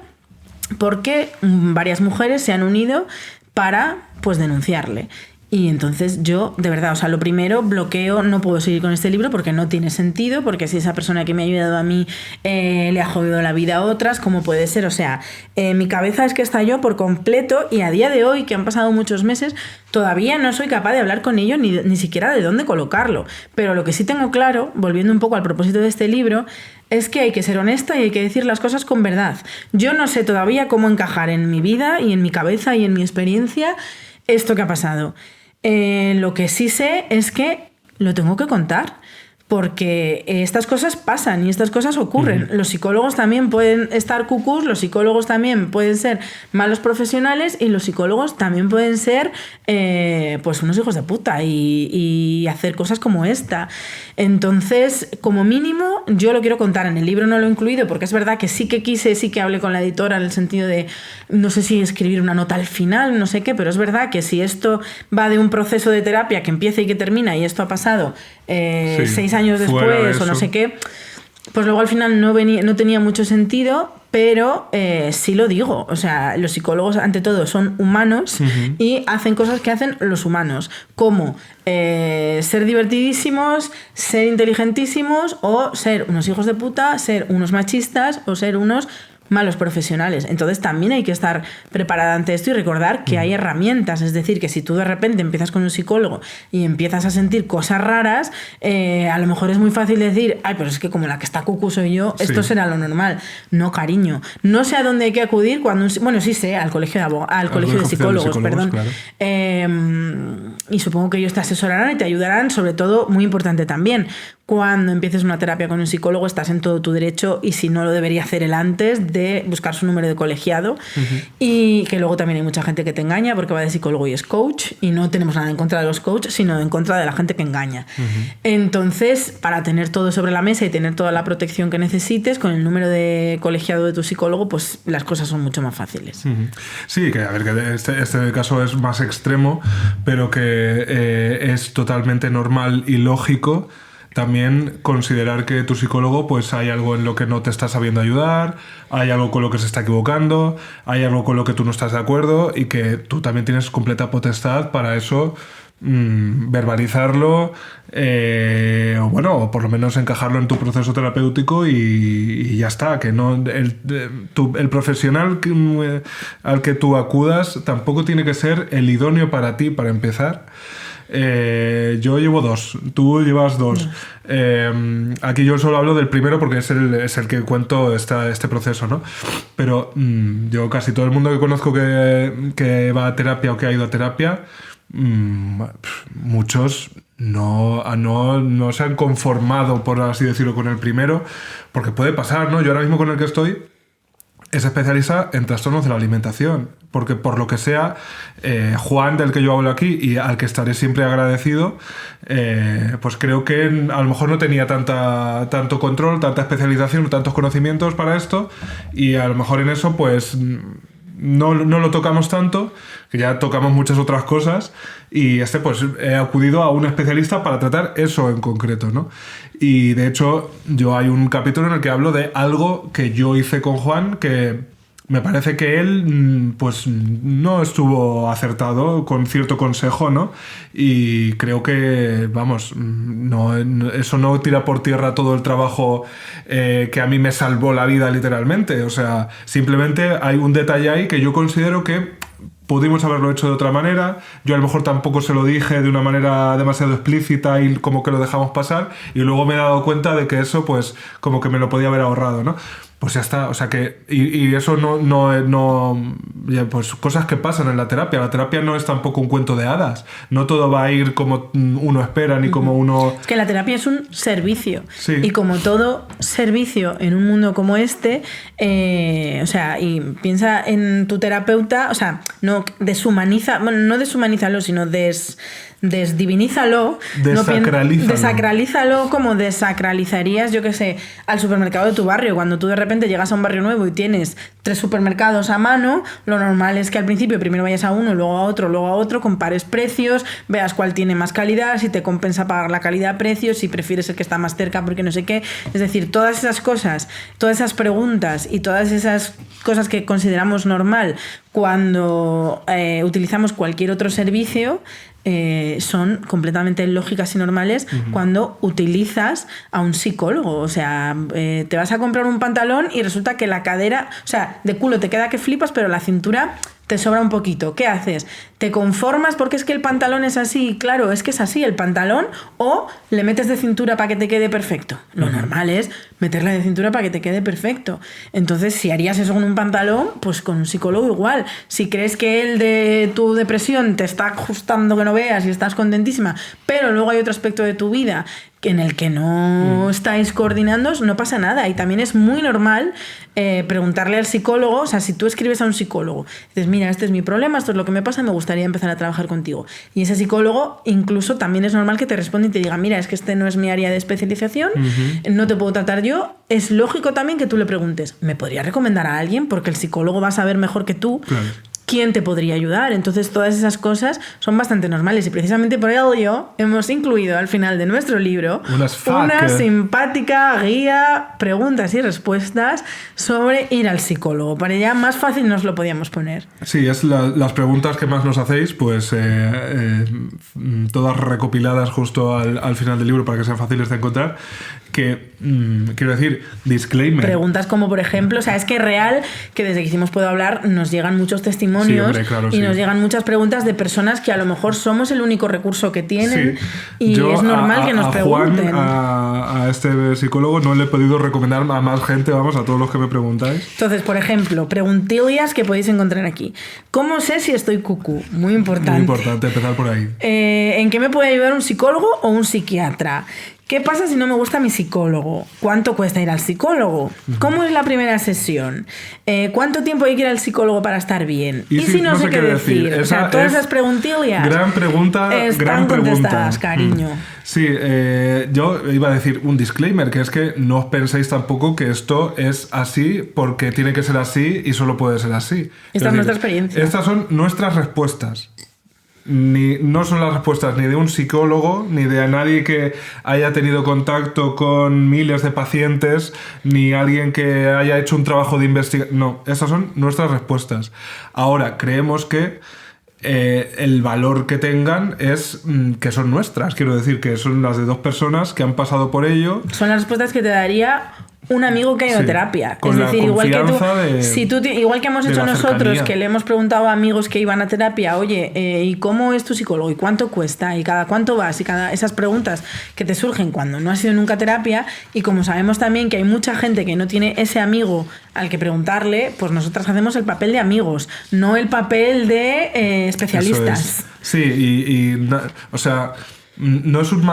porque varias mujeres se han unido para pues denunciarle. Y entonces yo, de verdad, o sea, lo primero, bloqueo, no puedo seguir con este libro porque no tiene sentido, porque si esa persona que me ha ayudado a mí le ha jodido la vida a otras, ¿cómo puede ser? O sea, mi cabeza es que estalló por completo y a día de hoy, que han pasado muchos meses, todavía no soy capaz de hablar con ellos ni siquiera de dónde colocarlo. Pero lo que sí tengo claro, volviendo un poco al propósito de este libro, es que hay que ser honesta y hay que decir las cosas con verdad. Yo no sé todavía cómo encajar en mi vida y en mi cabeza y en mi experiencia esto que ha pasado. Lo que sí sé es que lo tengo que contar, porque estas cosas pasan y estas cosas ocurren. Los psicólogos también pueden estar cucús, los psicólogos también pueden ser malos profesionales y los psicólogos también pueden ser pues unos hijos de puta y hacer cosas como esta. Entonces, como mínimo, yo lo quiero contar. En el libro no lo he incluido porque es verdad que sí que hablé con la editora en el sentido de, no sé si escribir una nota al final, no sé qué, pero es verdad que si esto va de un proceso de terapia que empieza y que termina y esto ha pasado 6 años después o no sé qué, pues luego al final no tenía mucho sentido, pero sí lo digo. O sea, los psicólogos ante todo son humanos y hacen cosas que hacen los humanos, como ser divertidísimos, ser inteligentísimos o ser unos hijos de puta, ser unos machistas o ser unos malos profesionales. Entonces también hay que estar preparada ante esto y recordar que hay herramientas. Es decir, que si tú de repente empiezas con un psicólogo y empiezas a sentir cosas raras, a lo mejor es muy fácil decir, ay, pero es que como la que está cucú soy yo, esto será lo normal. No, cariño. No sé a dónde hay que acudir cuando bueno, sí sé, al colegio de psicólogos, perdón. Claro. Y supongo que ellos te asesorarán y te ayudarán, sobre todo, muy importante también, cuando empieces una terapia con un psicólogo estás en todo tu derecho, y si no, lo debería hacer él antes de buscar su número de colegiado. Y que luego también hay mucha gente que te engaña porque va de psicólogo y es coach, y no tenemos nada en contra de los coaches, sino en contra de la gente que engaña. Entonces, para tener todo sobre la mesa y tener toda la protección que necesites, con el número de colegiado de tu psicólogo, pues las cosas son mucho más fáciles. Sí, que a ver, que este caso es más extremo, pero que es totalmente normal y lógico también considerar que tu psicólogo, pues hay algo en lo que no te está sabiendo ayudar, hay algo con lo que se está equivocando, hay algo con lo que tú no estás de acuerdo, y que tú también tienes completa potestad para eso, verbalizarlo, o bueno, o por lo menos encajarlo en tu proceso terapéutico y ya está. Que no el profesional al que tú acudas tampoco tiene que ser el idóneo para ti, para empezar. Yo llevo 2, tú llevas 2. Aquí yo solo hablo del primero porque es el que cuento este proceso, ¿no? Pero yo casi todo el mundo que conozco que va a terapia o que ha ido a terapia, muchos no se han conformado, por así decirlo, con el primero, porque puede pasar, ¿no? Yo ahora mismo con el que estoy es especialista en trastornos de la alimentación, porque por lo que sea, Juan, del que yo hablo aquí y al que estaré siempre agradecido, pues creo que a lo mejor no tenía tanto control, tanta especialización, tantos conocimientos para esto, y a lo mejor en eso pues no lo tocamos tanto, que ya tocamos muchas otras cosas, y pues he acudido a un especialista para tratar eso en concreto, ¿no? Y de hecho yo hay un capítulo en el que hablo de algo que yo hice con Juan, que me parece que él pues no estuvo acertado con cierto consejo, ¿no? Y creo que, vamos, eso no tira por tierra todo el trabajo que a mí me salvó la vida literalmente. O sea, simplemente hay un detalle ahí que yo considero que pudimos haberlo hecho de otra manera, yo a lo mejor tampoco se lo dije de una manera demasiado explícita y como que lo dejamos pasar, y luego me he dado cuenta de que eso pues como que me lo podía haber ahorrado, ¿no? Pues ya está, o sea que... Y eso pues cosas que pasan en la terapia. La terapia no es tampoco un cuento de hadas. No todo va a ir como uno espera, ni como uno... Es que la terapia es un servicio. Sí. Y como todo servicio en un mundo como este, o sea, y piensa en tu terapeuta, o sea, no deshumanízalo, sino desdivinízalo. Desacralízalo como desacralizarías, yo qué sé, al supermercado de tu barrio. Cuando tú de repente llegas a un barrio nuevo y tienes 3 supermercados a mano, lo normal es que al principio primero vayas a uno, luego a otro, compares precios, veas cuál tiene más calidad, si te compensa pagar la calidad-precio, si prefieres el que está más cerca porque no sé qué. Es decir, todas esas cosas, todas esas preguntas y todas esas cosas que consideramos normal cuando utilizamos cualquier otro servicio, son completamente lógicas y normales cuando utilizas a un psicólogo. O sea, te vas a comprar un pantalón y resulta que la cadera, o sea, de culo te queda que flipas, pero la cintura te sobra un poquito. ¿Qué haces? ¿Te conformas porque es que el pantalón es así? Claro, es que es así el pantalón, o le metes de cintura para que te quede perfecto. Lo normal es meterle de cintura para que te quede perfecto. Entonces, si harías eso con un pantalón, pues con un psicólogo igual. Si crees que el de tu depresión te está ajustando que no veas y estás contentísima, pero luego hay otro aspecto de tu vida en el que no estáis coordinando, no pasa nada. Y también es muy normal preguntarle al psicólogo, o sea, si tú escribes a un psicólogo, dices, mira, este es mi problema, esto es lo que me pasa, me gustaría empezar a trabajar contigo. Y ese psicólogo incluso también es normal que te responda y te diga, mira, es que este no es mi área de especialización, no te puedo tratar yo. Es lógico también que tú le preguntes, ¿me podrías recomendar a alguien? Porque el psicólogo va a saber mejor que tú. Claro. ¿Quién te podría ayudar? Entonces todas esas cosas son bastante normales y precisamente por ello hemos incluido al final de nuestro libro una simpática guía, preguntas y respuestas sobre ir al psicólogo. Para ya más fácil nos lo podíamos poner. Sí, es las preguntas que más nos hacéis, pues todas recopiladas justo al final del libro para que sean fáciles de encontrar. Que, quiero decir, disclaimer. Preguntas como, por ejemplo, o sea, es que es real que desde que hicimos Puedo Hablar nos llegan muchos testimonios, sí, hombre, claro, y nos llegan muchas preguntas de personas que a lo mejor somos el único recurso que tienen, sí. Y yo es normal que nos pregunten. Juan, a este psicólogo no le he podido recomendar a más gente, vamos, a todos los que me preguntáis. Entonces, por ejemplo, preguntillas que podéis encontrar aquí. ¿Cómo sé si estoy cucú? Muy importante. Muy importante empezar por ahí. ¿En qué me puede ayudar un psicólogo o un psiquiatra? ¿Qué pasa si no me gusta mi psicólogo? ¿Cuánto cuesta ir al psicólogo? ¿Cómo es la primera sesión? ¿Cuánto tiempo hay que ir al psicólogo para estar bien? ¿Y si no sé qué decir? O sea, todas esas preguntillas gran pregunta, están contestadas, cariño. Sí, yo iba a decir un disclaimer, que es que no os penséis tampoco que esto es así porque tiene que ser así y solo puede ser así. Esta es nuestra experiencia. Estas son nuestras respuestas. No son las respuestas ni de un psicólogo, ni de nadie que haya tenido contacto con miles de pacientes, ni alguien que haya hecho un trabajo de investigación. No, estas son nuestras respuestas. Ahora, creemos que el valor que tengan es que son nuestras. Quiero decir que son las de 2 personas que han pasado por ello. Son las respuestas que te daría un amigo que ha ido a terapia. Es decir, igual que tú, igual que hemos hecho nosotros, cercanía, que le hemos preguntado a amigos que iban a terapia, oye, ¿y cómo es tu psicólogo? ¿Y cuánto cuesta? ¿Y cada cuánto vas? Y esas preguntas que te surgen cuando no has ido nunca a terapia. Y como sabemos también que hay mucha gente que no tiene ese amigo al que preguntarle, pues nosotras hacemos el papel de amigos, no el papel de especialistas. Sí, o sea,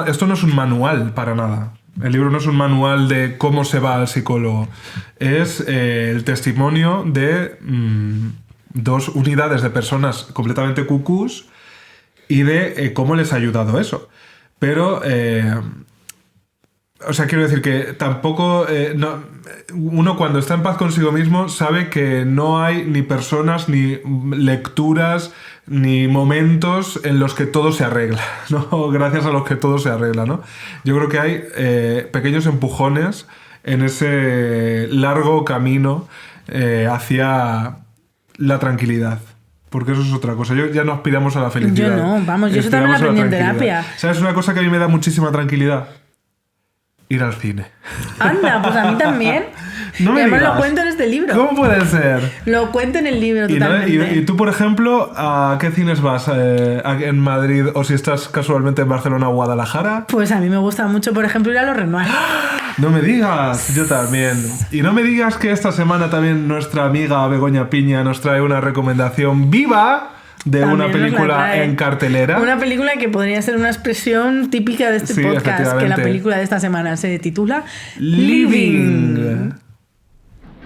esto no es un manual para nada. El libro no es un manual de cómo se va al psicólogo. Es el testimonio de 2 unidades de personas completamente cucús y de cómo les ha ayudado eso. Pero, o sea, quiero decir que tampoco... uno cuando está en paz consigo mismo sabe que no hay ni personas, ni lecturas, ni momentos en los que todo se arregla, ¿no? Gracias a los que todo se arregla, ¿no? Yo creo que hay pequeños empujones en ese largo camino hacia la tranquilidad. Porque eso es otra cosa. Ya no aspiramos a la felicidad. Yo no, vamos, yo eso también lo aprendí en terapia. ¿Sabes una cosa que a mí me da muchísima tranquilidad? ir al cine. Anda, pues a mí también. No me y además digas. lo cuento en este libro. ¿Cómo puede ser? Lo cuento en el libro Y, totalmente. y tú, por ejemplo, ¿a qué cines vas en Madrid o si estás casualmente en Barcelona o Guadalajara? Pues a mí me gusta mucho, por ejemplo, ir a los Renoir. No me digas, yo también. Y no me digas que esta semana también nuestra amiga Begoña Piña nos trae una recomendación viva de También una nos la película trae. en cartelera. Una película que podría ser una expresión típica de este Sí, podcast, que la efectivamente. película de esta semana se titula Living.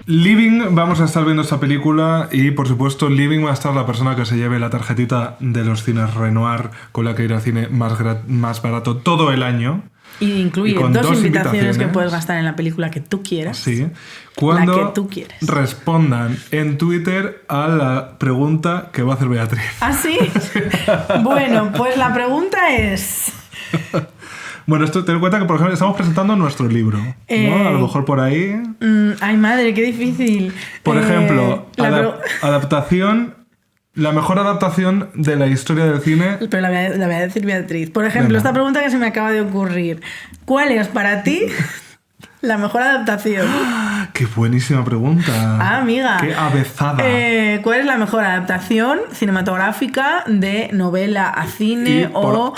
Living, vamos a estar viendo esta película y por supuesto Living va a estar la persona que se lleve la tarjetita de los cines Renoir con la que ir al cine más barato todo el año. Y incluye Y con dos dos invitaciones que invitaciones. puedes gastar en la película que tú quieras. Sí. Cuando La que tú quieres. respondan en Twitter a la pregunta que va a hacer Beatriz. ¿Ah, sí? Bueno, pues la pregunta es... Bueno, esto ten en cuenta que, por ejemplo, estamos presentando nuestro libro, ¿no? A lo mejor por ahí. Ay, madre, qué difícil. Por ejemplo, la adaptación, la mejor adaptación de la historia del cine. Pero la voy a decir Beatriz. Por ejemplo, Venga. esta pregunta que se me acaba de ocurrir. ¿Cuál es para ti la mejor adaptación? ¡Qué buenísima pregunta! Ah, amiga. ¡Qué avezada! ¿Cuál es la mejor adaptación cinematográfica de novela a cine Y por o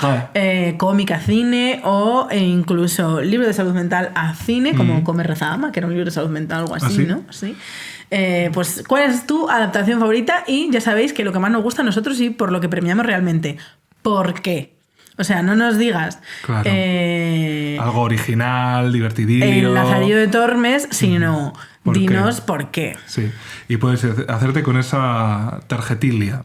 cómic a cine o incluso libro de salud mental a cine, como Come, Reza, Ama, que era un libro de salud mental o algo así, ¿Ah, sí? ¿no? Sí. Pues, ¿cuál es tu adaptación favorita? Y ya sabéis que lo que más nos gusta a nosotros y por lo que premiamos realmente. ¿Por qué? O sea, no nos digas Claro. Algo original, divertidillo. el Lazarillo de Tormes, sino ¿Por qué? dinos por qué. Sí, y puedes hacerte con esa tarjetilia.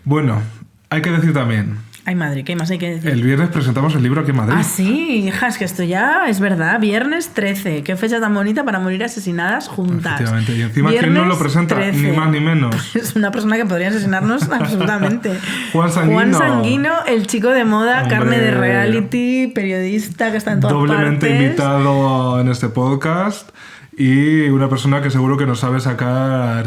Bueno, hay que decir también, Ay, madre, ¿qué más hay que decir? el viernes presentamos el libro aquí en Madrid. Ah, sí, hijas, que esto ya es verdad. Viernes 13. Qué fecha tan bonita para morir asesinadas juntas. Efectivamente, y encima ¿quién Viernes nos lo presenta? 13. Ni más ni menos. Es una persona que podría asesinarnos absolutamente. Juan Sanguino. Juan Sanguino, el chico de moda, Hombre. carne de reality, periodista que está en todas Doblemente partes. invitado en este podcast y una persona que seguro que nos sabe sacar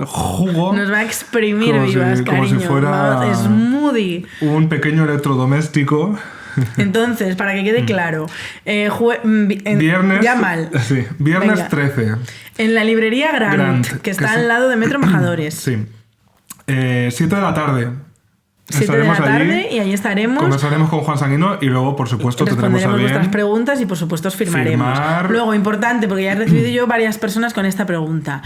jugo Nos va a exprimir como vivas, como cariño. si fuera Smoothie. un pequeño electrodoméstico. Entonces, para que quede claro, Viernes, ya mal. Sí, viernes Venga. 13. En la librería Grant, Grant, que que está sí. al lado de Metro Majadores. Sí. 7 de la tarde. 7 de la Estaremos tarde allí, y ahí estaremos. conversaremos con Juan Sanguino y luego, por supuesto, tendremos a Responderemos vuestras bien preguntas y por supuesto os firmaremos. firmar. Luego, importante, porque ya he recibido yo varias personas con esta pregunta.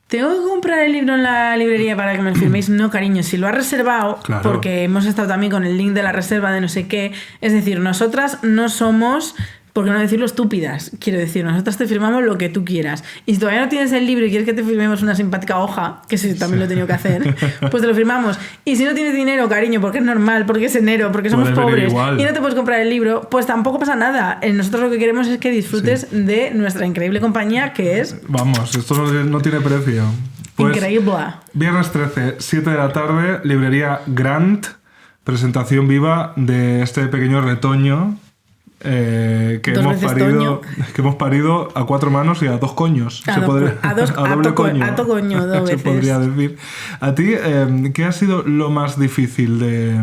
¿Tengo que comprar el libro en la librería para que me lo firméis? No, cariño, si lo has reservado, Claro. porque hemos estado también con el link de la reserva de no sé qué. Es decir, nosotras no somos, por qué no decirlo, estúpidas. Quiero decir, nosotras te firmamos lo que tú quieras. Y si todavía no tienes el libro y quieres que te firmemos una simpática hoja, que sí, también lo he tenido que hacer, pues te lo firmamos. Y si no tienes dinero, cariño, porque es normal, porque es enero, porque somos Puedes venir pobres igual. y no te puedes comprar el libro, pues tampoco pasa nada. Nosotros lo que queremos es que disfrutes de nuestra increíble compañía, que es Vamos, esto no tiene precio. Pues, increíble. viernes 13, 7 de la tarde, librería Grant, presentación viva de este pequeño retoño que Dos hemos veces parido, toño. que hemos parido a 4 manos y a 2 coños. A Se do- podría- a dos- a doble to- coño. a to coño, dos Se veces. podría decir. A ti, ¿qué ha sido lo más difícil de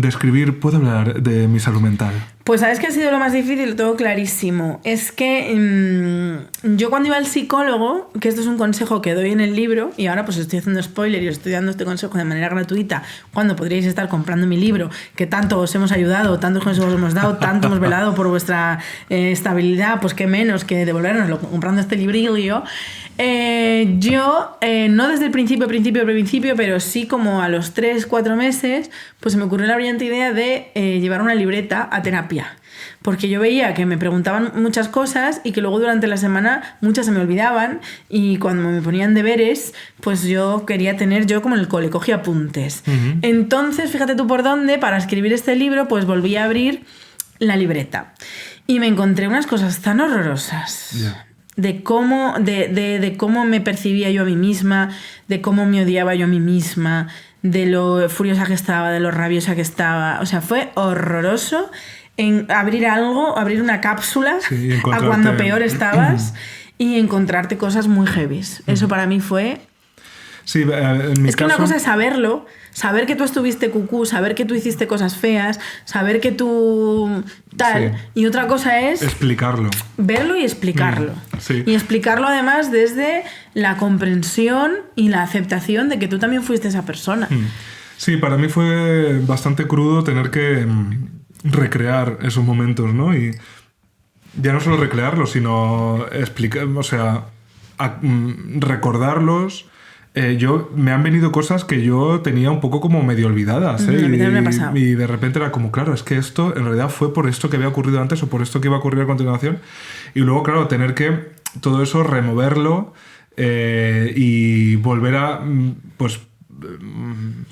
escribir? Puedo hablar de mi salud mental. Pues sabes que ha sido lo más difícil, lo tengo clarísimo. Es que yo cuando iba al psicólogo, que esto es un consejo que doy en el libro, y ahora pues estoy haciendo spoiler y os estoy dando este consejo de manera gratuita, cuando podríais estar comprando mi libro, que tanto os hemos ayudado, tantos consejos os hemos dado, tanto hemos velado por vuestra estabilidad, pues qué menos que devolvernoslo comprando este librillo. Yo, no desde el principio, pero sí como a los 3-4 meses, pues se me ocurrió la brillante idea de llevar una libreta a terapia. Porque yo veía que me preguntaban muchas cosas y que luego durante la semana muchas se me olvidaban y cuando me ponían deberes, pues yo quería tener, yo como en el cole, cogía apuntes. Ujú. Entonces, fíjate tú por dónde, para escribir este libro, pues volví a abrir la libreta. Y me encontré unas cosas tan horrorosas. Ya. De cómo me percibía yo a mí misma, de cómo me odiaba yo a mí misma, de lo furiosa que estaba, de lo rabiosa que estaba. O sea, fue horroroso en abrir una cápsula Sí, y a encontrarte- cuando peor estabas y encontrarte cosas muy heavies. Eso para mí fue Sí, en mi Es que caso... una cosa es saberlo, saber que tú estuviste cucú, saber que tú hiciste cosas feas, saber que tú tal, Sí. y otra cosa es Explicarlo. verlo y explicarlo. sí. Y explicarlo además desde la comprensión y la aceptación de que tú también fuiste esa persona. Sí, para mí fue bastante crudo tener que recrear esos momentos, ¿no? Y ya no solo recrearlos, sino explicar, o sea, recordarlos. Me han venido cosas que yo tenía un poco como medio olvidadas, ¿eh? A mí también me ha pasado. Y de repente era como, claro, es que esto en realidad fue por esto que había ocurrido antes o por esto que iba a ocurrir a continuación. Y luego, claro, tener que todo eso removerlo y volver a, pues,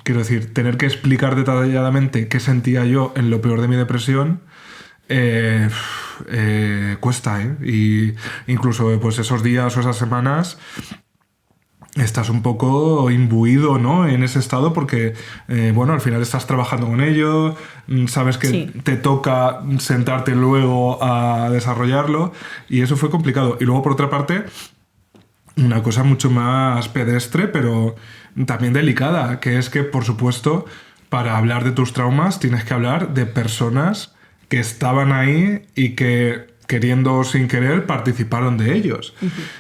quiero decir, tener que explicar detalladamente qué sentía yo en lo peor de mi depresión. Cuesta, ¿eh? Y incluso pues esos días o esas semanas estás un poco imbuido, ¿no? En ese estado porque, bueno, al final estás trabajando con ello, sabes que Sí. te toca sentarte luego a desarrollarlo y eso fue complicado. Y luego, por otra parte, una cosa mucho más pedestre, pero también delicada, que es que, por supuesto, para hablar de tus traumas tienes que hablar de personas que estaban ahí y que, queriendo o sin querer, participaron de ellos.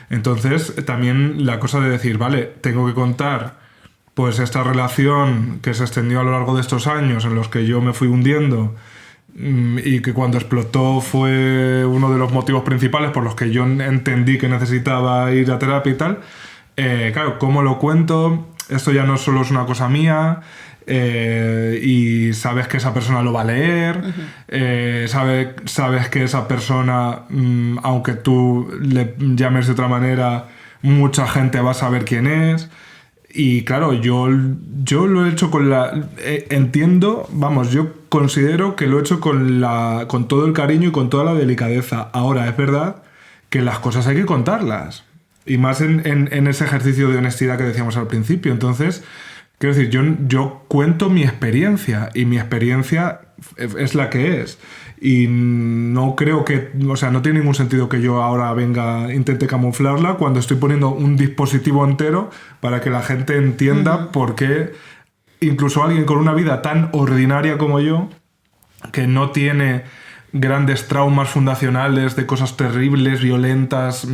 Entonces, también la cosa de decir, vale, tengo que contar pues esta relación que se extendió a lo largo de estos años en los que yo me fui hundiendo y que cuando explotó fue uno de los motivos principales por los que yo entendí que necesitaba ir a terapia y tal. Claro, ¿cómo lo cuento? Esto ya no solo es una cosa mía, y sabes que esa persona lo va a leer, sabes que esa persona, aunque tú le llames de otra manera, mucha gente va a saber quién es. Y claro, yo lo he hecho con la... entiendo, vamos, yo considero que lo he hecho con todo el cariño y con toda la delicadeza. Ahora, es verdad que las cosas hay que contarlas. Y más en ese ejercicio de honestidad que decíamos al principio. Entonces, quiero decir, yo cuento mi experiencia y mi experiencia es la que es. Y no creo que... O sea, no tiene ningún sentido que yo ahora intente camuflarla cuando estoy poniendo un dispositivo entero para que la gente entienda por qué incluso alguien con una vida tan ordinaria como yo, que no tiene grandes traumas fundacionales de cosas terribles, violentas,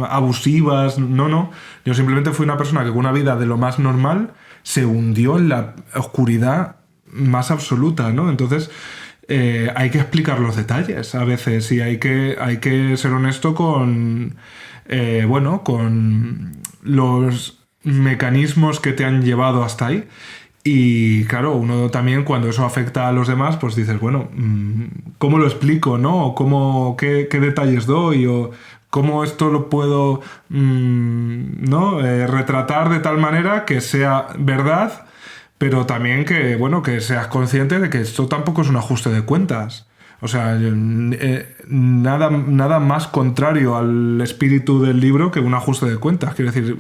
abusivas, no. Yo simplemente fui una persona que con una vida de lo más normal se hundió en la oscuridad más absoluta, ¿no? Entonces... hay que explicar los detalles a veces y hay que ser honesto con con los mecanismos que te han llevado hasta ahí. Y claro, uno también cuando eso afecta a los demás, pues dices, bueno, ¿cómo lo explico, no? O ¿qué detalles doy? O ¿cómo esto lo puedo retratar de tal manera que sea verdad? Pero también que seas consciente de que esto tampoco es un ajuste de cuentas. O sea, nada más contrario al espíritu del libro que un ajuste de cuentas. Quiero decir,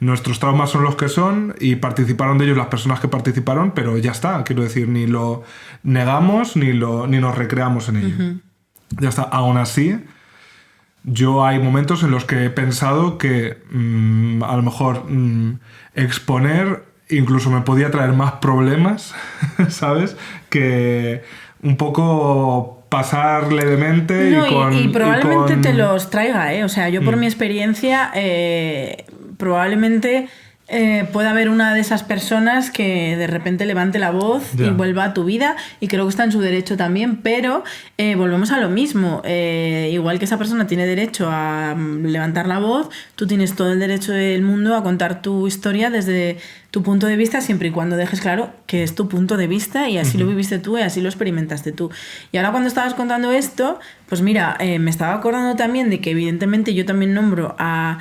nuestros traumas son los que son y participaron de ellos las personas que participaron, pero ya está. Quiero decir, ni lo negamos ni nos recreamos en ello. Ya está. Aún así, yo hay momentos en los que he pensado que a lo mejor exponer... incluso me podía traer más problemas, ¿sabes? Que un poco pasar levemente y probablemente te los traiga, ¿eh? O sea, yo por mi experiencia probablemente pueda haber una de esas personas que de repente levante la voz y vuelva a tu vida, y creo que está en su derecho también, pero volvemos a lo mismo. Igual que esa persona tiene derecho a levantar la voz, tú tienes todo el derecho del mundo a contar tu historia desde tu punto de vista, siempre y cuando dejes claro que es tu punto de vista y así lo viviste tú y así lo experimentaste tú. Y ahora cuando estabas contando esto, pues mira, me estaba acordando también de que evidentemente yo también nombro a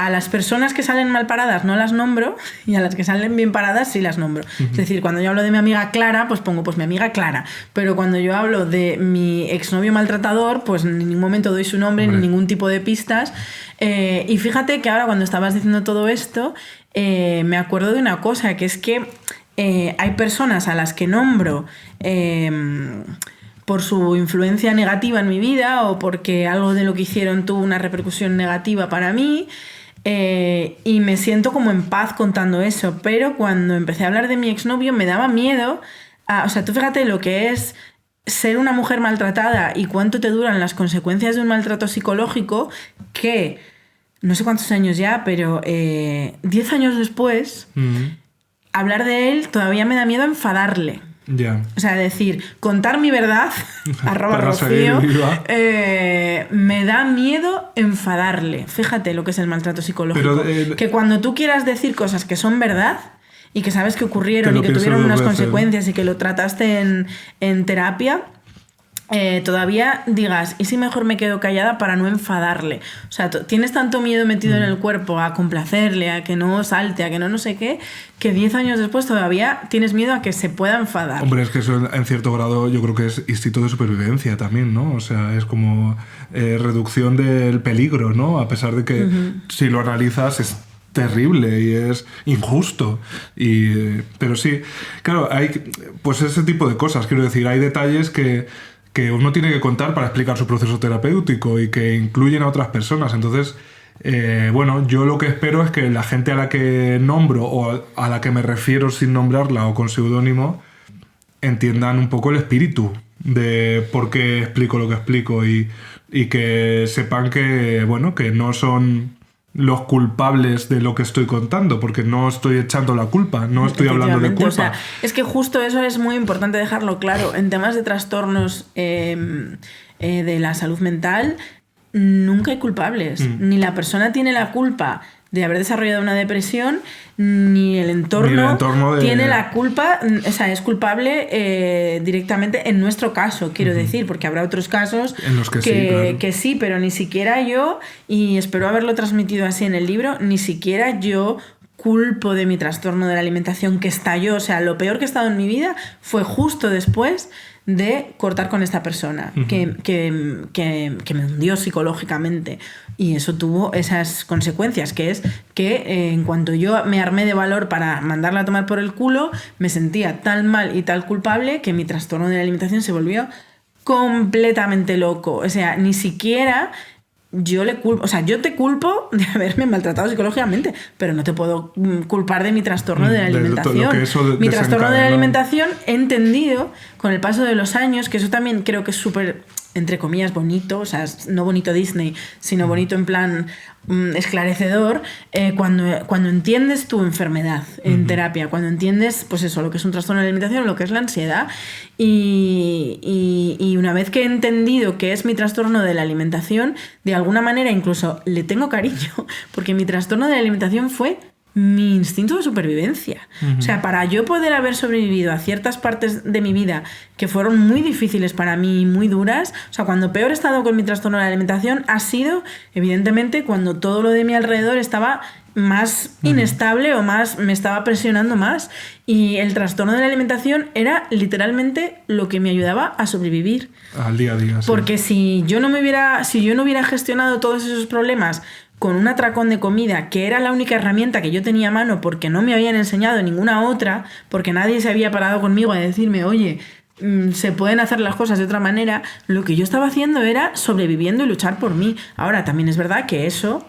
las personas que salen mal paradas no las nombro, y a las que salen bien paradas sí las nombro. Es decir, cuando yo hablo de mi amiga Clara, pues pongo pues mi amiga Clara, pero cuando yo hablo de mi exnovio maltratador, pues en ningún momento doy su nombre ni ningún tipo de pistas. Y fíjate que ahora cuando estabas diciendo todo esto, me acuerdo de una cosa, que es que hay personas a las que nombro por su influencia negativa en mi vida o porque algo de lo que hicieron tuvo una repercusión negativa para mí. y me siento como en paz contando eso, pero cuando empecé a hablar de mi exnovio me daba miedo. O sea, tú fíjate lo que es ser una mujer maltratada y cuánto te duran las consecuencias de un maltrato psicológico, que no sé cuántos años ya, pero 10 años después, hablar de él todavía me da miedo enfadarle. Ya. O sea, decir, contar mi verdad, @Rocío, me da miedo enfadarle. Fíjate lo que es el maltrato psicológico. Pero, que cuando tú quieras decir cosas que son verdad y que sabes que ocurrieron y que tuvieron unas consecuencias y que lo trataste en terapia, todavía digas, ¿y si mejor me quedo callada para no enfadarle? O sea, tienes tanto miedo metido en el cuerpo a complacerle, a que no salte, a que no sé qué, que 10 años después todavía tienes miedo a que se pueda enfadar. Hombre, es que eso en cierto grado yo creo que es instinto de supervivencia también, ¿no? O sea, es como reducción del peligro, ¿no? A pesar de que si lo analizas es terrible y es injusto. Pero sí, claro, hay pues ese tipo de cosas. Quiero decir, hay detalles que uno tiene que contar para explicar su proceso terapéutico y que incluyen a otras personas. Entonces, bueno, yo lo que espero es que la gente a la que nombro o a la que me refiero sin nombrarla o con seudónimo entiendan un poco el espíritu de por qué explico lo que explico y que sepan que, bueno, que no son los culpables de lo que estoy contando, porque no estoy echando la culpa, no estoy hablando de culpa. O sea, es que justo eso es muy importante dejarlo claro. En temas de trastornos de la salud mental, nunca hay culpables. Ni la persona tiene la culpa de haber desarrollado una depresión, ni el entorno tiene la culpa, o sea, es culpable directamente en nuestro caso, quiero decir, porque habrá otros casos en los que sí, claro. Que sí, pero ni siquiera yo, y espero haberlo transmitido así en el libro, ni siquiera yo culpo de mi trastorno de la alimentación que estalló. O sea, lo peor que he estado en mi vida fue justo después de cortar con esta persona, que me hundió psicológicamente. Y eso tuvo esas consecuencias, que es que en cuanto yo me armé de valor para mandarla a tomar por el culo, me sentía tan mal y tal culpable que mi trastorno de la alimentación se volvió completamente loco. O sea, ni siquiera yo le culpo, o sea, yo te culpo de haberme maltratado psicológicamente, pero no te puedo culpar de mi trastorno de la alimentación. Mi trastorno de la alimentación he entendido con el paso de los años, que eso también creo que es súper, entre comillas, bonito, o sea, no bonito Disney, sino bonito en plan esclarecedor, cuando entiendes tu enfermedad en terapia, cuando entiendes, pues eso, lo que es un trastorno de la alimentación, lo que es la ansiedad, y una vez que he entendido que es mi trastorno de la alimentación, de alguna manera incluso le tengo cariño, porque mi trastorno de la alimentación fue mi instinto de supervivencia. O sea, para yo poder haber sobrevivido a ciertas partes de mi vida que fueron muy difíciles para mí, muy duras, o sea, cuando peor he estado con mi trastorno de la alimentación ha sido, evidentemente, cuando todo lo de mi alrededor estaba más inestable o más me estaba presionando más, y el trastorno de la alimentación era literalmente lo que me ayudaba a sobrevivir al día a día, sí. Porque si yo no hubiera gestionado todos esos problemas con un atracón de comida, que era la única herramienta que yo tenía a mano porque no me habían enseñado ninguna otra, porque nadie se había parado conmigo a decirme, oye, se pueden hacer las cosas de otra manera, lo que yo estaba haciendo era sobreviviendo y luchar por mí. Ahora, también es verdad que eso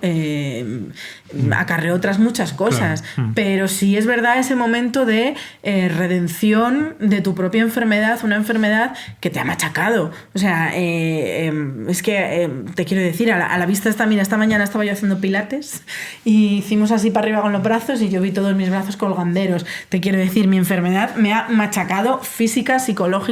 acarreó otras muchas cosas, claro. Pero sí es verdad ese momento de redención de tu propia enfermedad, una enfermedad que te ha machacado. O sea, es que te quiero decir, a la vista esta mañana estaba yo haciendo pilates y hicimos así para arriba con los brazos y yo vi todos mis brazos colganderos. Te quiero decir, mi enfermedad me ha machacado física, psicológica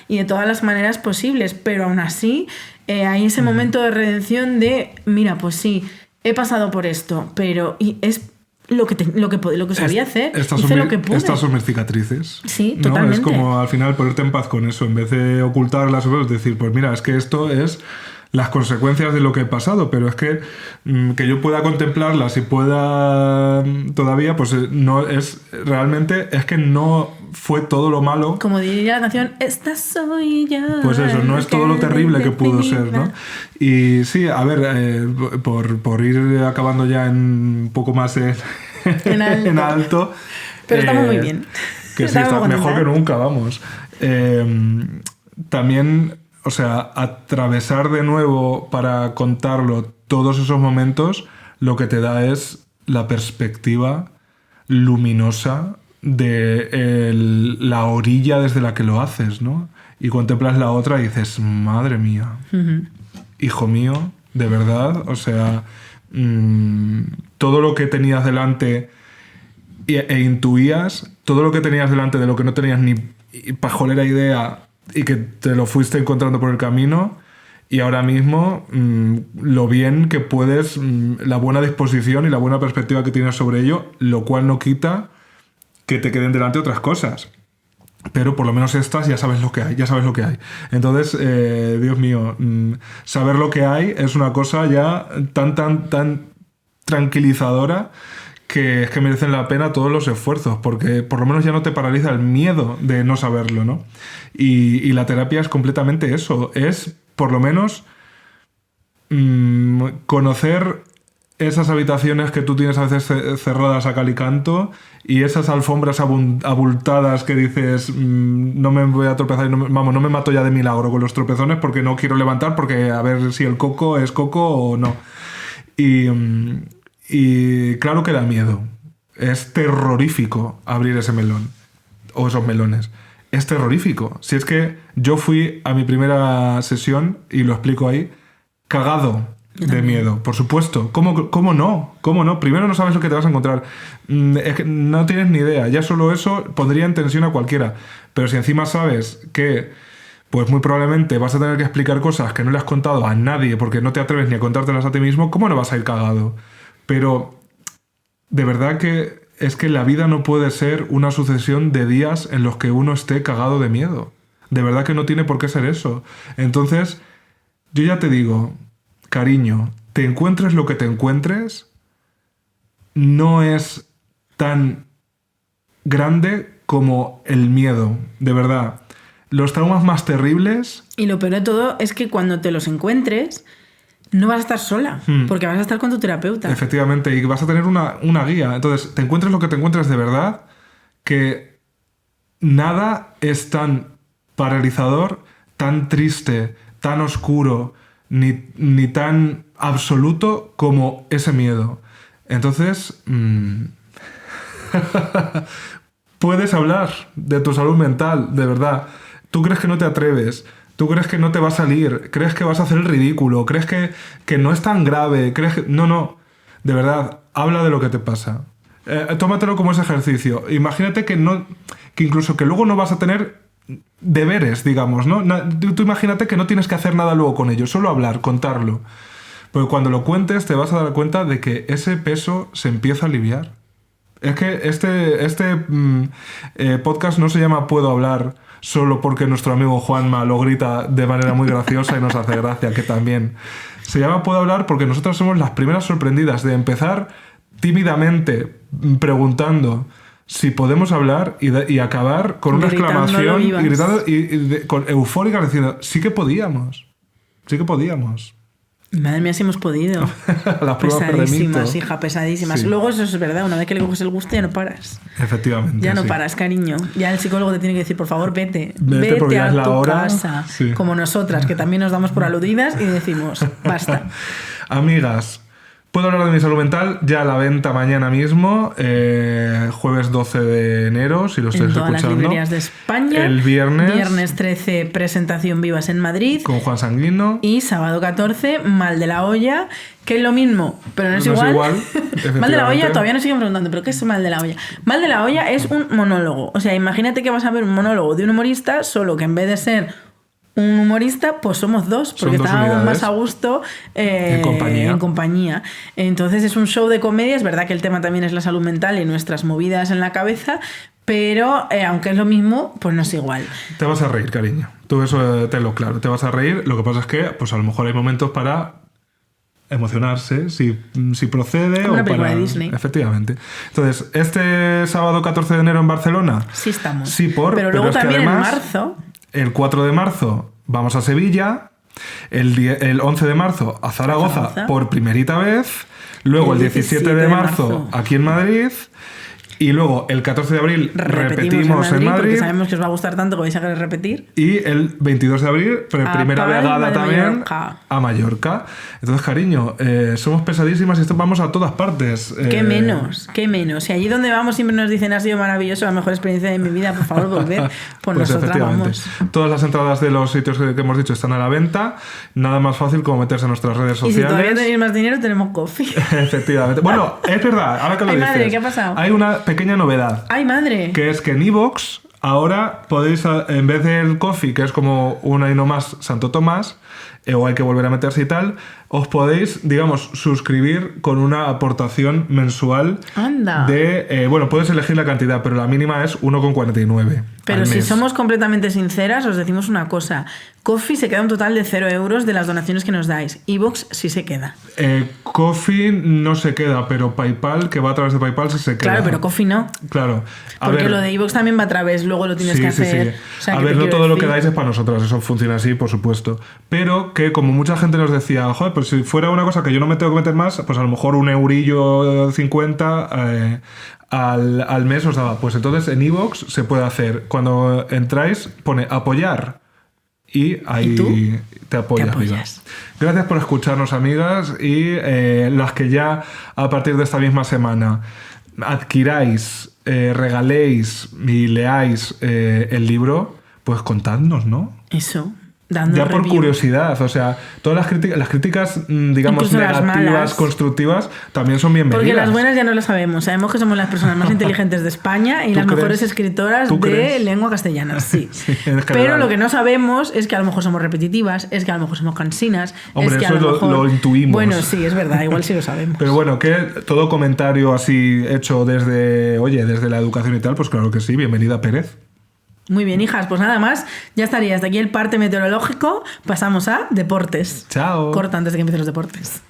y de todas las maneras posibles, pero aún así hay ese momento de redención de, mira, pues sí, he pasado por esto, pero es lo que sabía hacer, hice lo que pude. Estas son mis cicatrices. Sí, ¿no? totalmente. Es como al final ponerte en paz con eso, en vez de ocultarlas, es decir, pues mira, es que esto es las consecuencias de lo que he pasado, pero es que yo pueda contemplarlas y pueda todavía, pues no es realmente, es que no fue todo lo malo. Como diría la canción, esta soy yo. Pues eso, no es todo lo terrible que pudo ser, ¿no? Y sí, a ver, por ir acabando ya en un poco más en alto. Pero estamos muy bien. Que sí, está mejor que nunca, vamos. También, o sea, atravesar de nuevo para contarlo todos esos momentos lo que te da es la perspectiva luminosa de la orilla desde la que lo haces, ¿no? Y contemplas la otra y dices, madre mía, hijo mío, de verdad, o sea, todo lo que tenías delante e intuías, todo lo que tenías delante de lo que no tenías ni pajolera idea y que te lo fuiste encontrando por el camino, y ahora mismo lo bien que puedes, la buena disposición y la buena perspectiva que tienes sobre ello, lo cual no quita que te queden delante otras cosas. Pero por lo menos estas ya sabes lo que hay, Entonces, Dios mío, saber lo que hay es una cosa ya tan tranquilizadora que es que merecen la pena todos los esfuerzos, porque por lo menos ya no te paraliza el miedo de no saberlo, ¿no? Y la terapia es completamente eso, es por lo menos conocer esas habitaciones que tú tienes a veces cerradas a cal y canto, y esas alfombras abultadas que dices, no me voy a tropezar, no me mato ya de milagro con los tropezones porque no quiero levantar, porque a ver si el coco es coco o no. Y claro que da miedo. Es terrorífico abrir ese melón, o esos melones. Es terrorífico. Si es que yo fui a mi primera sesión, y lo explico ahí, cagado de miedo, por supuesto. ¿Cómo no? Primero no sabes lo que te vas a encontrar. Es que no tienes ni idea. Ya solo eso pondría en tensión a cualquiera. Pero si encima sabes que, pues muy probablemente vas a tener que explicar cosas que no le has contado a nadie porque no te atreves ni a contártelas a ti mismo, ¿cómo no vas a ir cagado? Pero de verdad que es que la vida no puede ser una sucesión de días en los que uno esté cagado de miedo. De verdad que no tiene por qué ser eso. Entonces, yo ya te digo, cariño, te encuentres lo que te encuentres, no es tan grande como el miedo, de verdad. Los traumas más terribles... Y lo peor de todo es que cuando te los encuentres, no vas a estar sola, porque vas a estar con tu terapeuta. Efectivamente, y vas a tener una guía. Entonces, te encuentres lo que te encuentres de verdad, que nada es tan paralizador, tan triste, tan oscuro, ni tan absoluto como ese miedo. Entonces, puedes hablar de tu salud mental, de verdad. Tú crees que no te atreves, tú crees que no te va a salir, crees que vas a hacer el ridículo, crees que no es tan grave, crees que... No, de verdad, habla de lo que te pasa. Tómatelo como ese ejercicio. Imagínate que incluso que luego no vas a tener deberes, digamos, ¿no? Tú imagínate que no tienes que hacer nada luego con ello, solo hablar, contarlo. Porque cuando lo cuentes te vas a dar cuenta de que ese peso se empieza a aliviar. Es que este podcast no se llama Puedo Hablar solo porque nuestro amigo Juanma lo grita de manera muy graciosa y nos hace gracia, que también. Se llama Puedo Hablar porque nosotros somos las primeras sorprendidas de empezar tímidamente preguntando si podemos hablar y acabar con una exclamación y gritando con eufórica diciendo sí que podíamos. Madre mía, si hemos podido. Las pruebas pesadísimas, hija, pesadísimas. Sí. Luego eso es verdad, una vez que le coges el gusto ya no paras. Efectivamente. Ya no paras, cariño. Ya el psicólogo te tiene que decir, por favor, vete porque a es la tu hora. casa. Sí. Como nosotras, que también nos damos por aludidas y decimos, basta. Amigas, Puedo Hablar de mi salud mental, ya a la venta mañana mismo, jueves 12 de enero, si lo estáis escuchando. En todas las librerías de España. El viernes 13, presentación Vivas en Madrid. Con Juan Sanguino. Y sábado 14, Mal de la Olla, que es lo mismo, pero no es igual. Mal de la Olla, todavía nos siguen preguntando, ¿pero qué es Mal de la Olla? Mal de la Olla es un monólogo. O sea, imagínate que vas a ver un monólogo de un humorista, solo que en vez de ser un humorista, pues somos dos, porque estábamos más a gusto en compañía. Entonces es un show de comedia, es verdad que el tema también es la salud mental y nuestras movidas en la cabeza, pero aunque es lo mismo, pues no es igual. Te vas a reír, cariño. Tú eso tenlo claro, te vas a reír. Lo que pasa es que pues a lo mejor hay momentos para emocionarse, si procede. Como o una película para... de Disney. Efectivamente. Entonces, este sábado 14 de enero en Barcelona. Sí estamos. Sí, pero luego también además, en marzo... El 4 de marzo vamos a Sevilla, el 11 de marzo a Zaragoza por primerita vez, luego el 17 de marzo aquí en Madrid Y luego el 14 de abril repetimos en Madrid. Porque sabemos que os va a gustar tanto que vais a querer repetir. Y el 22 de abril, primera Palma vegada de también Mallorca. a Mallorca. Entonces, cariño, somos pesadísimas y esto vamos a todas partes. ¿Qué menos? ¿Qué menos? Y allí donde vamos siempre nos dicen ha sido maravilloso, la mejor experiencia de mi vida, por favor, volver. Pues nosotras efectivamente. vamos. Todas las entradas de los sitios que hemos dicho están a la venta. Nada más fácil como meterse en nuestras redes Y sociales. si todavía tenéis más dinero, tenemos coffee. Efectivamente. Bueno, es verdad, ahora que lo Ay, dices. madre, ¿qué ha pasado? Hay una pequeña novedad. ¡Ay, madre! Que es que en iVoox ahora podéis, en vez del coffee, que es como una y no más Santo Tomás, o hay que volver a meterse y tal, os podéis, digamos, suscribir con una aportación mensual. Anda. De, bueno, puedes elegir la cantidad, pero la mínima es 1,49. Pero al si mes. somos completamente sinceras, os decimos una cosa. Coffee se queda un total de 0 euros de las donaciones que nos dais. iVoox sí se queda. Coffee no se queda, pero PayPal, que va a través de PayPal, sí se queda. Claro, pero Coffee no. Claro. Porque lo de iVoox también va a través, luego lo tienes que hacer. Sí. O sea, A que ver, te no quiero todo lo que decir- dais es para nosotras, eso funciona así, por supuesto. Pero que como mucha gente nos decía, joder, pues si fuera una cosa que yo no me tengo que meter más, pues a lo mejor 1,50 € al mes os daba. Pues entonces en iVoox se puede hacer. Cuando entráis, pone apoyar. Y ahí ¿Y tú? te apoyas. Te apoyas. amiga. Gracias por escucharnos, amigas. Y las que ya a partir de esta misma semana adquiráis, regaléis y leáis el libro, pues contadnos, ¿no? Eso. Dando Ya por review. curiosidad, o sea, todas las críticas, digamos, Incluso las negativas, malas. constructivas, también son bienvenidas. Porque las buenas ya no las sabemos. Sabemos que somos las personas más inteligentes de España y ¿Tú las crees? mejores escritoras ¿Tú de crees? lengua castellana. Sí. Sí, en general. Pero lo que no sabemos es que a lo mejor somos repetitivas, es que a lo mejor somos cansinas. Hombre, es que eso a lo, lo- mejor... lo intuimos. Bueno, sí, es verdad, igual sí lo sabemos. Pero bueno, que todo comentario así hecho desde la educación y tal, pues claro que sí, bienvenida Pérez. Muy bien, hijas, pues nada más. Ya estaría. Hasta aquí el parte meteorológico. Pasamos a deportes. Chao. Corta antes de que empiecen los deportes.